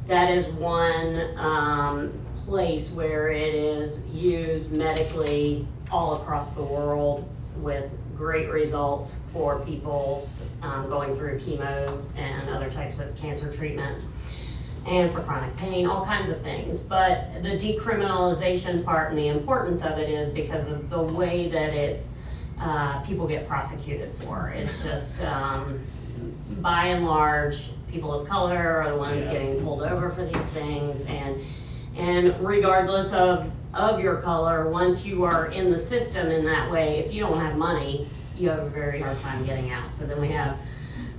that is one place where it is used medically all across the world with great results for people's going through chemo and other types of cancer treatments, and for chronic pain, all kinds of things. But the decriminalization part and the importance of it is because of the way that it people get prosecuted for. It's just by and large, people of color are the ones getting pulled over for these things, and regardless of your color, once you are in the system in that way, if you don't have money, you have a very hard time getting out. So then we have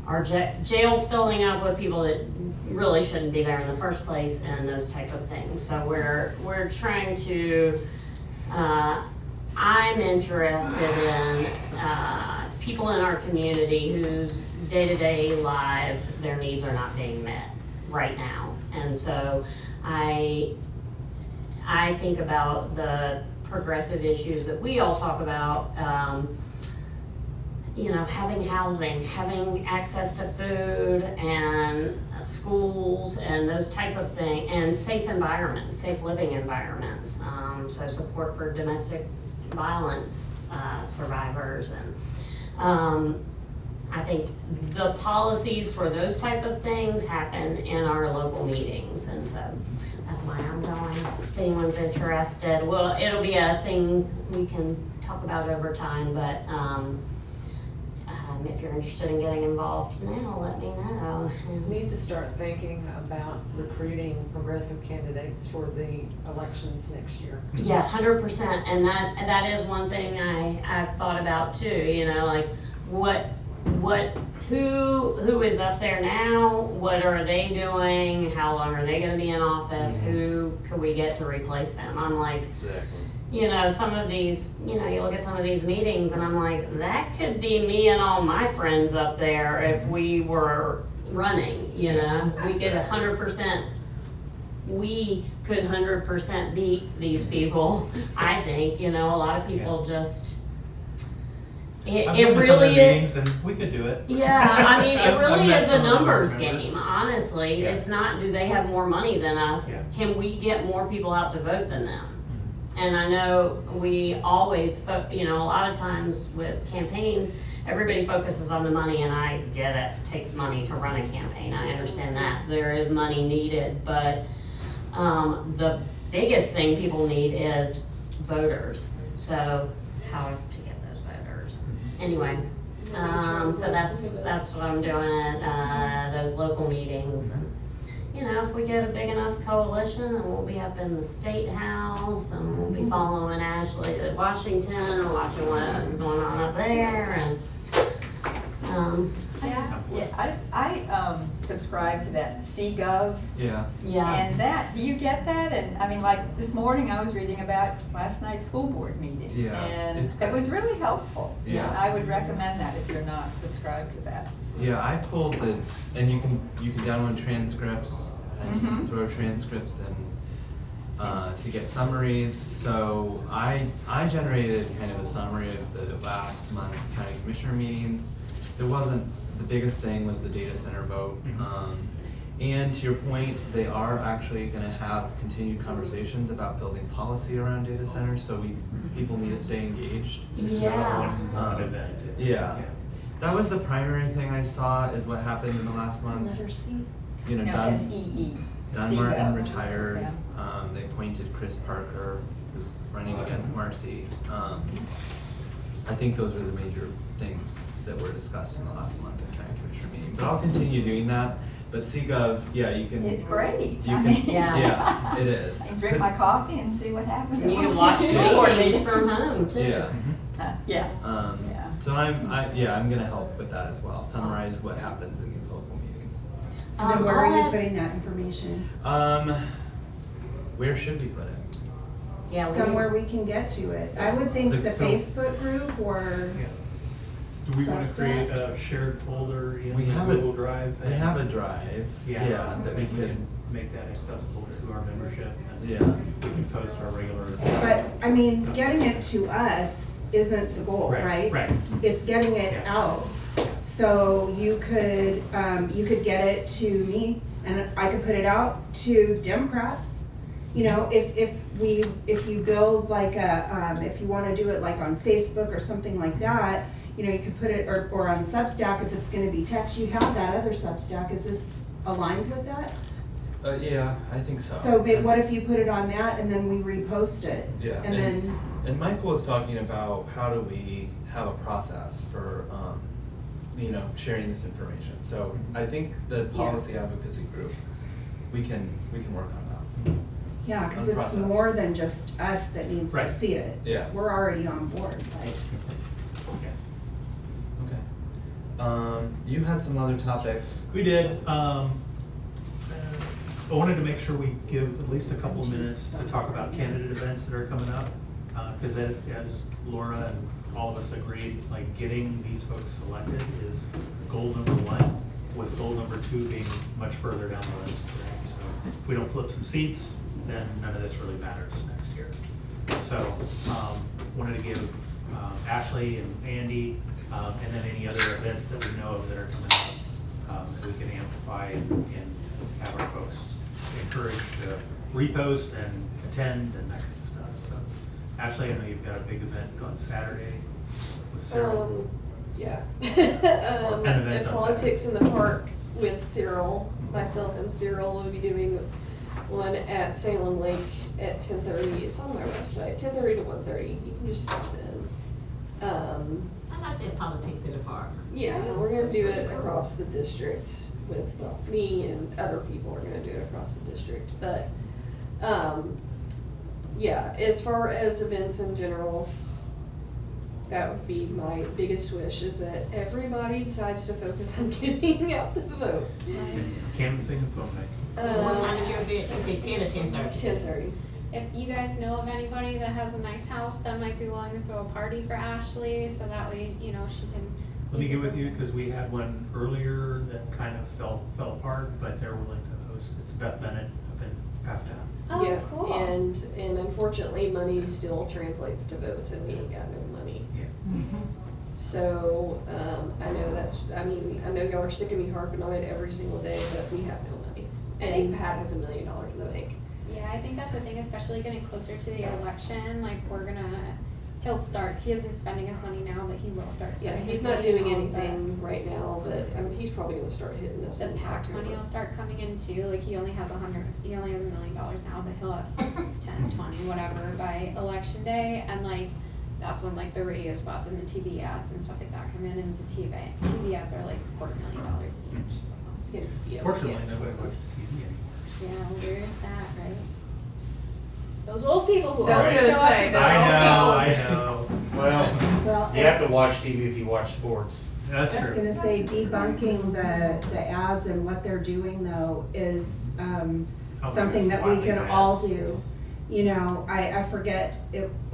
our jails filling up with people that really shouldn't be there in the first place, and those type of things. So we're trying to, I'm interested in people in our community whose day-to-day lives, their needs are not being met right now. And so I think about the progressive issues that we all talk about, having housing, having access to food and schools and those type of things, and safe environments, safe living environments. So support for domestic violence survivors, and I think the policies for those type of things happen in our local meetings, and so that's why I'm going. If anyone's interested, well, it'll be a thing we can talk about over time, but if you're interested in getting involved now, let me know. We need to start thinking about recruiting progressive candidates for the elections next year. Yeah, 100%, and that is one thing I've thought about too. Like who is up there now? What are they doing? How long are they going to be in office? Who could we get to replace them? I'm like, some of these, you look at some of these meetings and I'm like, that could be me and all my friends up there if we were running, we could 100%, we could 100% beat these people. I think, a lot of people just, I've it been to some of really their is. meetings and we could do it. Yeah, it I've really met is a some of our numbers members. game, honestly. Yeah. It's not, do they have more money than us? Yeah. Can we get more people out to vote than them? And I know we always, a lot of times with campaigns, everybody focuses on the money, and I get it. It takes money to run a campaign. I understand that. There is money needed, but the biggest thing people need is voters. So how to get those voters. Anyway, so that's what I'm doing at those local meetings. And, if we get a big enough coalition, then we'll be up in the State House, and we'll be following Ashley to Washington and watching what is going on up there. And I subscribe to that CGov. Yeah. And do you get that? And like this morning I was reading about last night's school board meeting. Yeah, And it's it was really helpful. Yeah. I would recommend that if you're not subscribed to that. Yeah, I pulled and you can download transcripts, and you can throw transcripts in to get summaries. So I generated kind of a summary of the last month's county commissioner meetings. There wasn't, the biggest thing was the data center vote. And to your point, they are actually gonna have continued conversations about building policy around data centers, so people need to stay engaged. yeah. One event. Yeah. That was the primary thing I saw, is what happened in the last month. Letter C. No, S-E-E. Dunmartin CGov. retired. Yeah. They appointed Chris Parker, who's running against Marcy. I think those were the major things that were discussed in the last month at county commissioner meeting. But I'll continue doing that. But CGov, yeah, you can. It's great. You can. Yeah. Yeah, it is. I can drink my coffee and see what happens. And you can watch the meetings from home too. Yeah. Yeah. Yeah. So I'm gonna help with that as well. Summarize what happens in these local meetings. And then where are you I'll putting that information? Where should we put it? Yeah, Somewhere we can get to it. I would think the So- Facebook group or, Yeah. Do we want to Substack? create a shared folder in We have a- Google Drive? We have a drive. Yeah, that we could. make that accessible to our membership. And Yeah. we can post our regular. but getting it to us isn't the goal, right? Right. It's getting it Yeah. out. So you could get it to me, and I could put it out to Democrats. If you build like if you wanna do it like on Facebook or something like that, you know, you could put it, or on Substack, if it's gonna be text, you have that other Substack, is this aligned with that? Yeah, I think so. So, but what if you put it on that and then we repost it? Yeah, And then, and Michael was talking about how do we have a process for, you know, sharing this information. So I think the policy advocacy group, we can work on that. yeah, cause On it's process. more than just us that needs to Right. see it. Yeah. We're already on board, like. Okay. You had some other topics. We did. I wanted to make sure we give at least a couple of minutes to talk about candidate events that are coming up. Because as Laura and all of us agreed, like getting these folks selected is goal number one, with goal number two being much further down the list. Right? So if we don't flip some seats, then none of this really matters next year. So wanted to give Ashley and Andy, and then any other events that we know of that are coming up, that we can amplify and have our folks encouraged to repost and attend and that kind of stuff. So Ashley, I know you've got a big event on Saturday with Cyril. Yeah. An event And on Politics in the Park with Cyril, myself and Cyril will be doing one at Salem Lake at 10:30. It's on my website, 10:30 to 1:30. You can just stop in. I like that politics in the park. Yeah, we're gonna do it across the district with, well, me and other people are gonna do it across the district. But, yeah, as far as events in general, that would be my biggest wish, is that everybody decides to focus on getting out the vote. Canvassing and phone banking. What time is your event? You say 10 or 10:30? 10:30. If you guys know of anybody that has a nice house that might be willing to throw a party for Ashley, so that way, you know, she can. Let me get with you, because we had one earlier that kind of fell apart, but they're willing to host. It's Beth Bennett up in Pathtown. Oh, Yeah, cool. and unfortunately, money still translates to votes, and we ain't got no money. Yeah. So, I know I know y'all are sick of me harping on it every single day, but we have no money. And Pat has $1 million in the bank. Yeah, I think that's the thing, especially getting closer to the election, like, he isn't spending his money now, but he will start Yeah, spending he's his not money doing on the- anything right now, but, I mean, he's probably gonna start hitting us. The in PAC October. money will start coming in too, like he only has $1 million now, but he'll have 10, 20, whatever by election day, and like, that's when like the radio spots and the TV ads and stuff like that come in, and the TV ads are like $250,000 each, so. Yeah, Fortunately, yeah. nobody watches TV anymore. Yeah, where is that, right? Those old people who I was always gonna show up. say, at those those old I people. know. Well, Well, you have to watch TV if you watch sports. That's I was true. gonna say debunking the ads and what they're doing though is, Oh, something that we Wiley's can ads. all do. You know, I forget,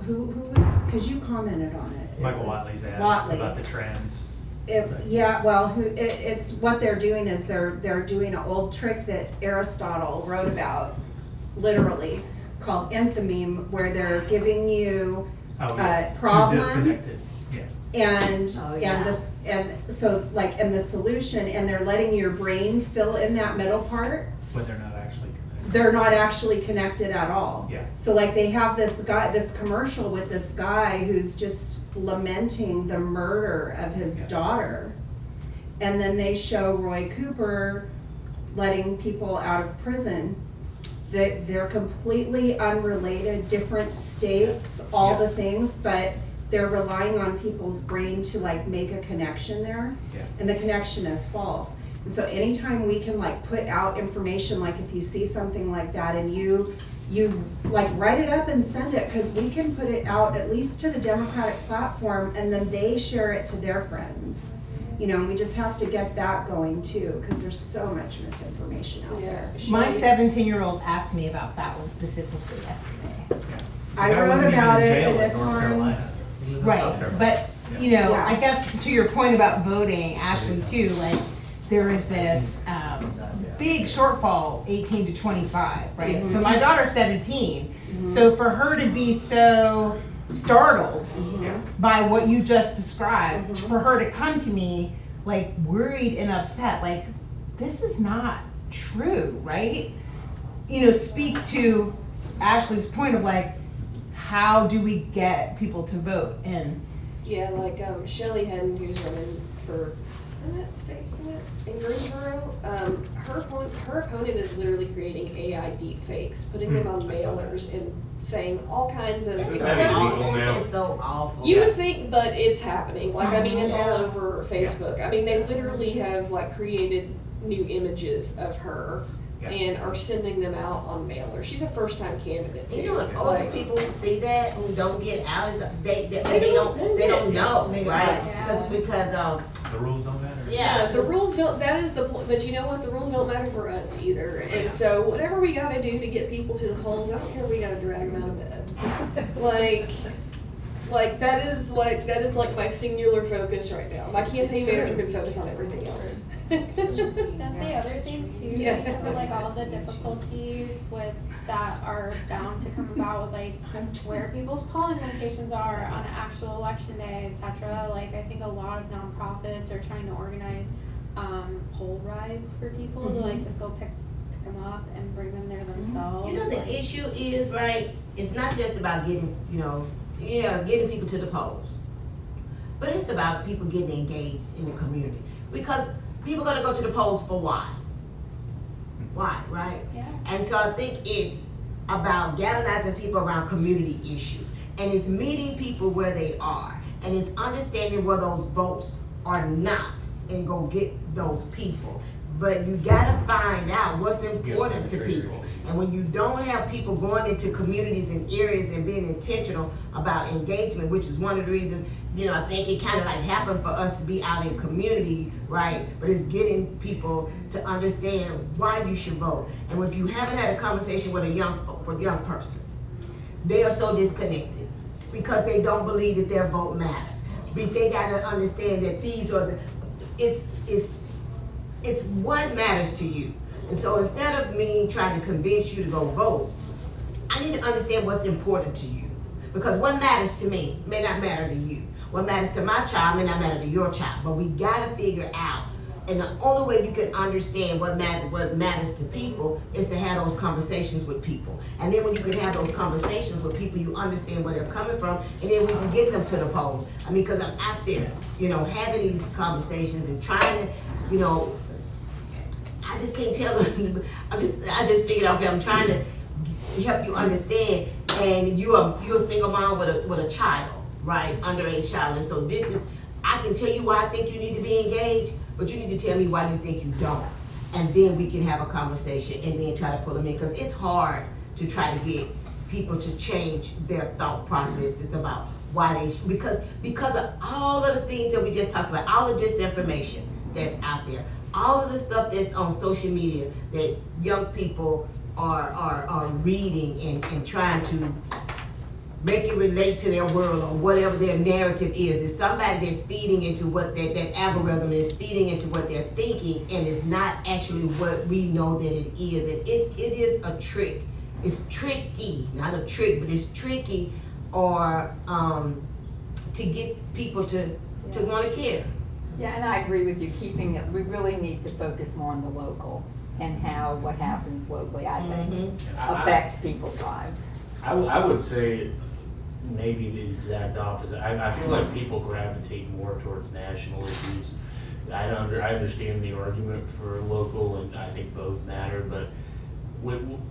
who was, cause you commented on it. It Michael was Watley's ad Watley. about the trans. Yeah, well, it's, what they're doing is they're doing an old trick that Aristotle wrote about, literally, called enthymeme, where they're giving you Oh, a yeah. Too problem disconnected. Yeah. and so like, and the solution, and they're letting your brain fill in that middle part. But they're not actually connected. They're not actually connected at all. Yeah. So like they have this commercial with this guy who's just lamenting the murder of his Yeah. daughter. And then they show Roy Cooper letting people out of prison. That they're completely unrelated, different states, all the things, but they're relying on people's brain to like make a connection there. Yeah. And the connection is false. And so anytime we can like put out information, like if you see something like that and you like write it up and send it, because we can put it out at least to the Democratic platform, and then they share it to their friends. You know, and we just have to get that going too, because there's so much misinformation out there. My 17-year-old asked me about that one specifically yesterday. I The guy wrote wasn't even about in it, jail and in it's North on- Carolina. He was in South Right, Carolina. but, you know, Yeah. I guess to your point about voting, Ashley, too, like, there is this big shortfall, 18 to 25, right? So my daughter's 17, so for her to be so startled by what you just described, for her to come to me, like, worried and upset, like, this is not true, right? You know, speaks to Ashley's point of, like, how do we get people to vote? And Yeah, like Shelley Hedden, who's running for state senate in Greensboro, her opponent is literally creating AI deep fakes, putting them on mailers and saying all kinds of. It's Is so that illegal awful. now? It's so awful. You would think that it's happening. Like, I mean, it's all Yeah. over Facebook. I mean, they literally have like created new images of her Yeah. and are sending them out on mailers. She's a first-time candidate too. You know, what older Like, people who see that, who don't get out, is they don't know, They don't right? know. Because The rules don't matter. yeah, the rules don't. That is the point. But you know what? The rules don't matter for us either. Yeah. And so whatever we got to do to get people to the polls, I don't care. We got to drag them out of bed. Like that is like my singular focus right now. My campaign manager can focus on everything else. That's the other thing too, Yeah. because of like all the difficulties with that are bound to come about with like where people's polling locations are on an actual election day, etc. Like I think a lot of nonprofits are trying to organize poll rides for people to like just go pick them up and bring them there themselves. you know the Like, issue is, right, it's not just about getting, getting people to the polls. But it's about people getting engaged in the community. Because people are gonna go to the polls for why? Why, right? Yeah. And so I think it's about galvanizing people around community issues. And it's meeting people where they are. And it's understanding where those votes are not and go get those people. But you gotta find out what's important to people. And when you don't have people going into communities and areas and being intentional about engagement, which is one of the reasons, I think it kind of like happened for us to be out in community, right? But it's getting people to understand why you should vote. And if you haven't had a conversation with a young person, they are so disconnected because they don't believe that their vote matters. They gotta understand that these are it's what matters to you. And so instead of me trying to convince you to go vote, I need to understand what's important to you. Because what matters to me may not matter to you. What matters to my child may not matter to your child. But we gotta figure out, and the only way you can understand what matters to people is to have those conversations with people. And then when you can have those conversations with people, you understand where they're coming from, and then we can get them to the polls. I mean, because I'm out there, having these conversations and trying to, I just can't tell them. I just figured, okay, I'm trying to help you understand. And you're a single mom with a child, right, underage child. And so I can tell you why I think you need to be engaged, but you need to tell me why you think you don't. And then we can have a conversation and then try to pull them in, because it's hard to try to get people to change their thought processes about why because of all of the things that we just talked about, all the disinformation that's out there, all of the stuff that's on social media that young people are reading and trying to make it relate to their world or whatever their narrative is. It's somebody that's feeding into what that algorithm is feeding into what they're thinking, and it's not actually what we know that it is. And it is a trick. It's tricky, not a trick, but it's tricky or to get people to want to care. Yeah, and I agree with you, we really need to focus more on the local and how what happens locally, I think, affects people's lives. I would say maybe the exact opposite. I feel like people gravitate more towards national issues. I understand the argument for local, and I think both matter, but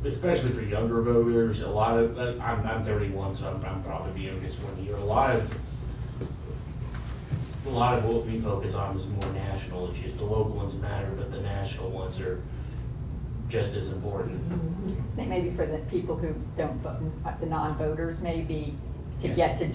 especially for younger voters, a lot of, I'm 31, so I'm probably the youngest one here. A lot of what we focus on is more national issues. The local ones matter, but the national ones are just as important. Maybe for the people who don't vote, the non-voters, maybe to get to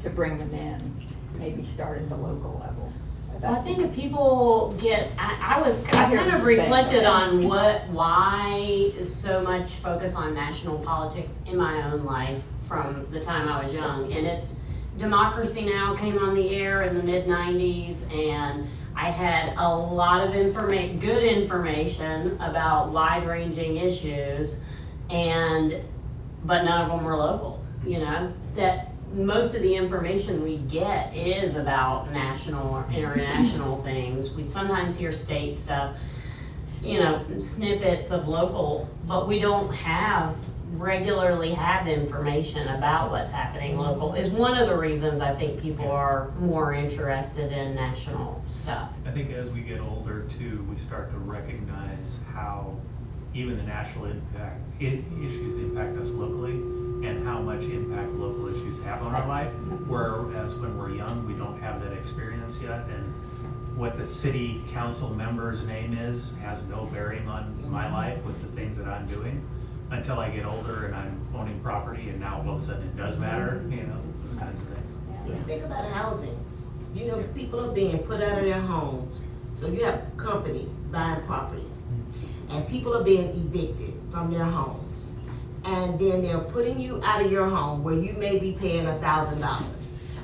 bring them in, maybe start at the local level. Well, I think if people get, I kind hear of what you're saying, reflected okay. on why so much focus on national politics in my own life from the time I was young. And it's Democracy Now! Came on the air in the mid-90s, and I had a lot of good information about wide-ranging issues, but none of them were local, that most of the information we get is about national or international things. We sometimes hear state stuff, snippets of local, but we don't have regularly have information about what's happening local is one of the reasons I think people are more interested in national stuff. I think as we get older too, we start to recognize how even the national issues impact us locally and how much impact local issues have on our life. Whereas when we're young, we don't have that experience yet, and what the city council member's name is has no bearing on my life with the things that I'm doing until I get older and I'm owning property, and now all of a sudden it does matter, you know, those kinds of things. Think about housing. You know, people are being put out of their homes. So you have companies buying properties, and people are being evicted from their homes. And then they're putting you out of your home where you may be paying $1,000.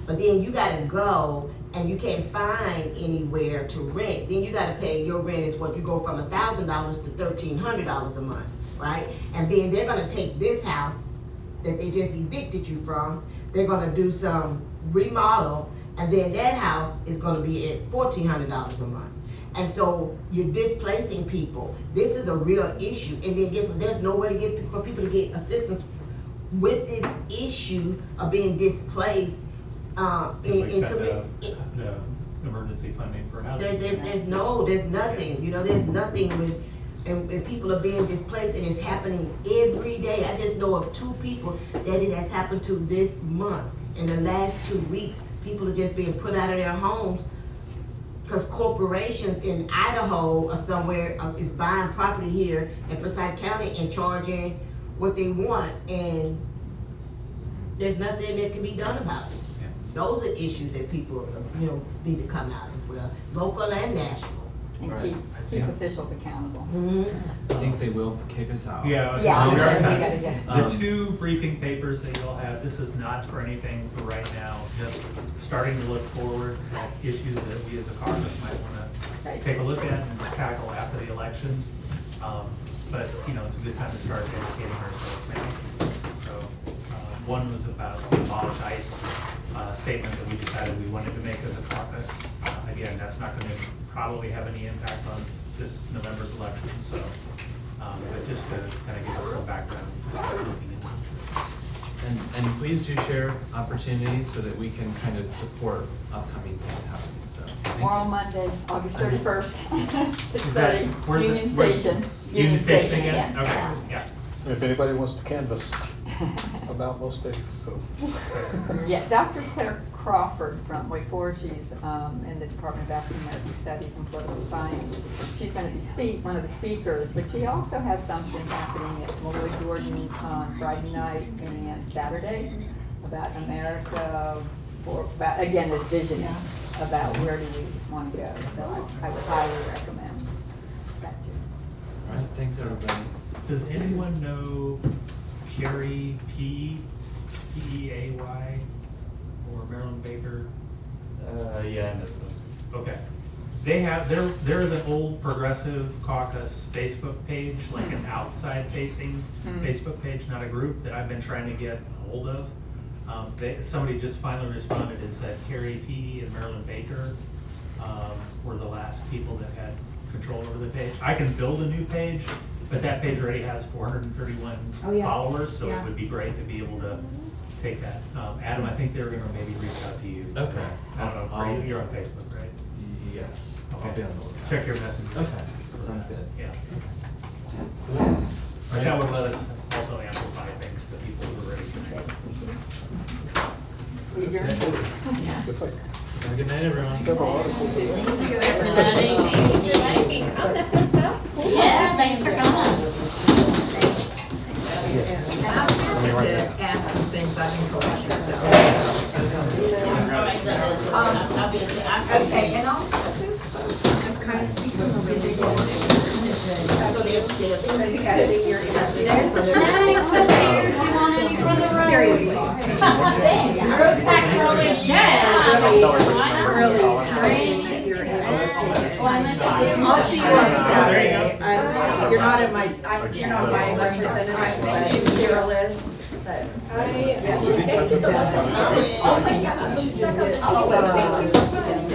But then you gotta go and you can't find anywhere to rent. Then you gotta pay, your rent is what, you go from $1,000 to $1,300 a month, right? And then they're gonna take this house that they just evicted you from, they're gonna do some remodel, and then that house is gonna be at $1,400 a month. And so you're displacing people. This is a real issue. And then guess what? There's no way to get for people to get assistance with this issue of being displaced. We cut the emergency funding for housing. There's nothing. You know, there's nothing with, and people are being displaced, and it's happening every day. I just know of 2 people that it has happened to this month. In the last 2 weeks, people are just being put out of their homes because corporations in Idaho or somewhere is buying property here in Forsyth County and charging what they want, and there's nothing that can be done about it. Yeah. Those are issues that people, you know, need to come out as well, local and national. And Right. keep officials accountable. Mm-hmm. I think they will kick us out. Yeah. I was Yeah, gonna say, we gotta get. The 2 briefing papers that you'll have, this is not for anything for right now, just starting to look forward at issues that we as a caucus might wanna take a look at and tackle after the elections. But, you know, it's a good time to start educating ourselves now. So, one was about the abolish ICE statement that we decided we wanted to make as a caucus. Again, that's not gonna probably have any impact on this November's election, so, but just to kind of give us some background, just start looking into it. And please do share opportunities so that we can kind of support upcoming things happening, so. thank you. Tomorrow, Monday, August 31st, Is that- 6:30, where's it- Union where's- Station. Union Station again? yeah. Okay, yeah. If anybody wants to canvass about most days, so. Yeah, Dr. Claire Crawford from Wake Forest, she's in the Department of African American Studies and Political Science. She's going to be one of the speakers, but she also has something happening at Malloy Jordan on Friday night and Saturday about America, about, again, this vision about where do we want to go. So I would highly recommend that too. All right, thanks everybody. Does anyone know Carrie P-E-A-Y, or Marilyn Baker? Yeah, I know them. Okay. They have, there is an old Progressive Caucus Facebook page, like an outside facing Facebook page, not a group, that I've been trying to get a hold of. Somebody just finally responded and said Carrie P. and Marilyn Baker were the last people that had control over the page. I can build a new page, but that page already has 431 Oh, yeah. followers, so Yeah. it would be great to be able to take that. Adam, I think they were gonna maybe reach out to you. so, Okay. I don't know, I'll- you're on Facebook, right? Yes. Okay. I'll be on the lookout. Check your messenger. Okay, sounds good. Yeah. Cool. But that would let us also amplify things to people who are ready to make. It's like Have a good night, everyone. several articles. Thank you, everybody. Thank you. Oh, this is so cool. Yeah, thanks for coming. And I was happy to add some things I've been collecting. Okay, and also, it's kind of become a really good. So you gotta do your There's snacks up here if you want any from the road. Seriously. Thanks. Road snacks are always good. I'll see you on Saturday. You're not in my, you're not my representative, but Sarah Liz, but. I'll take you.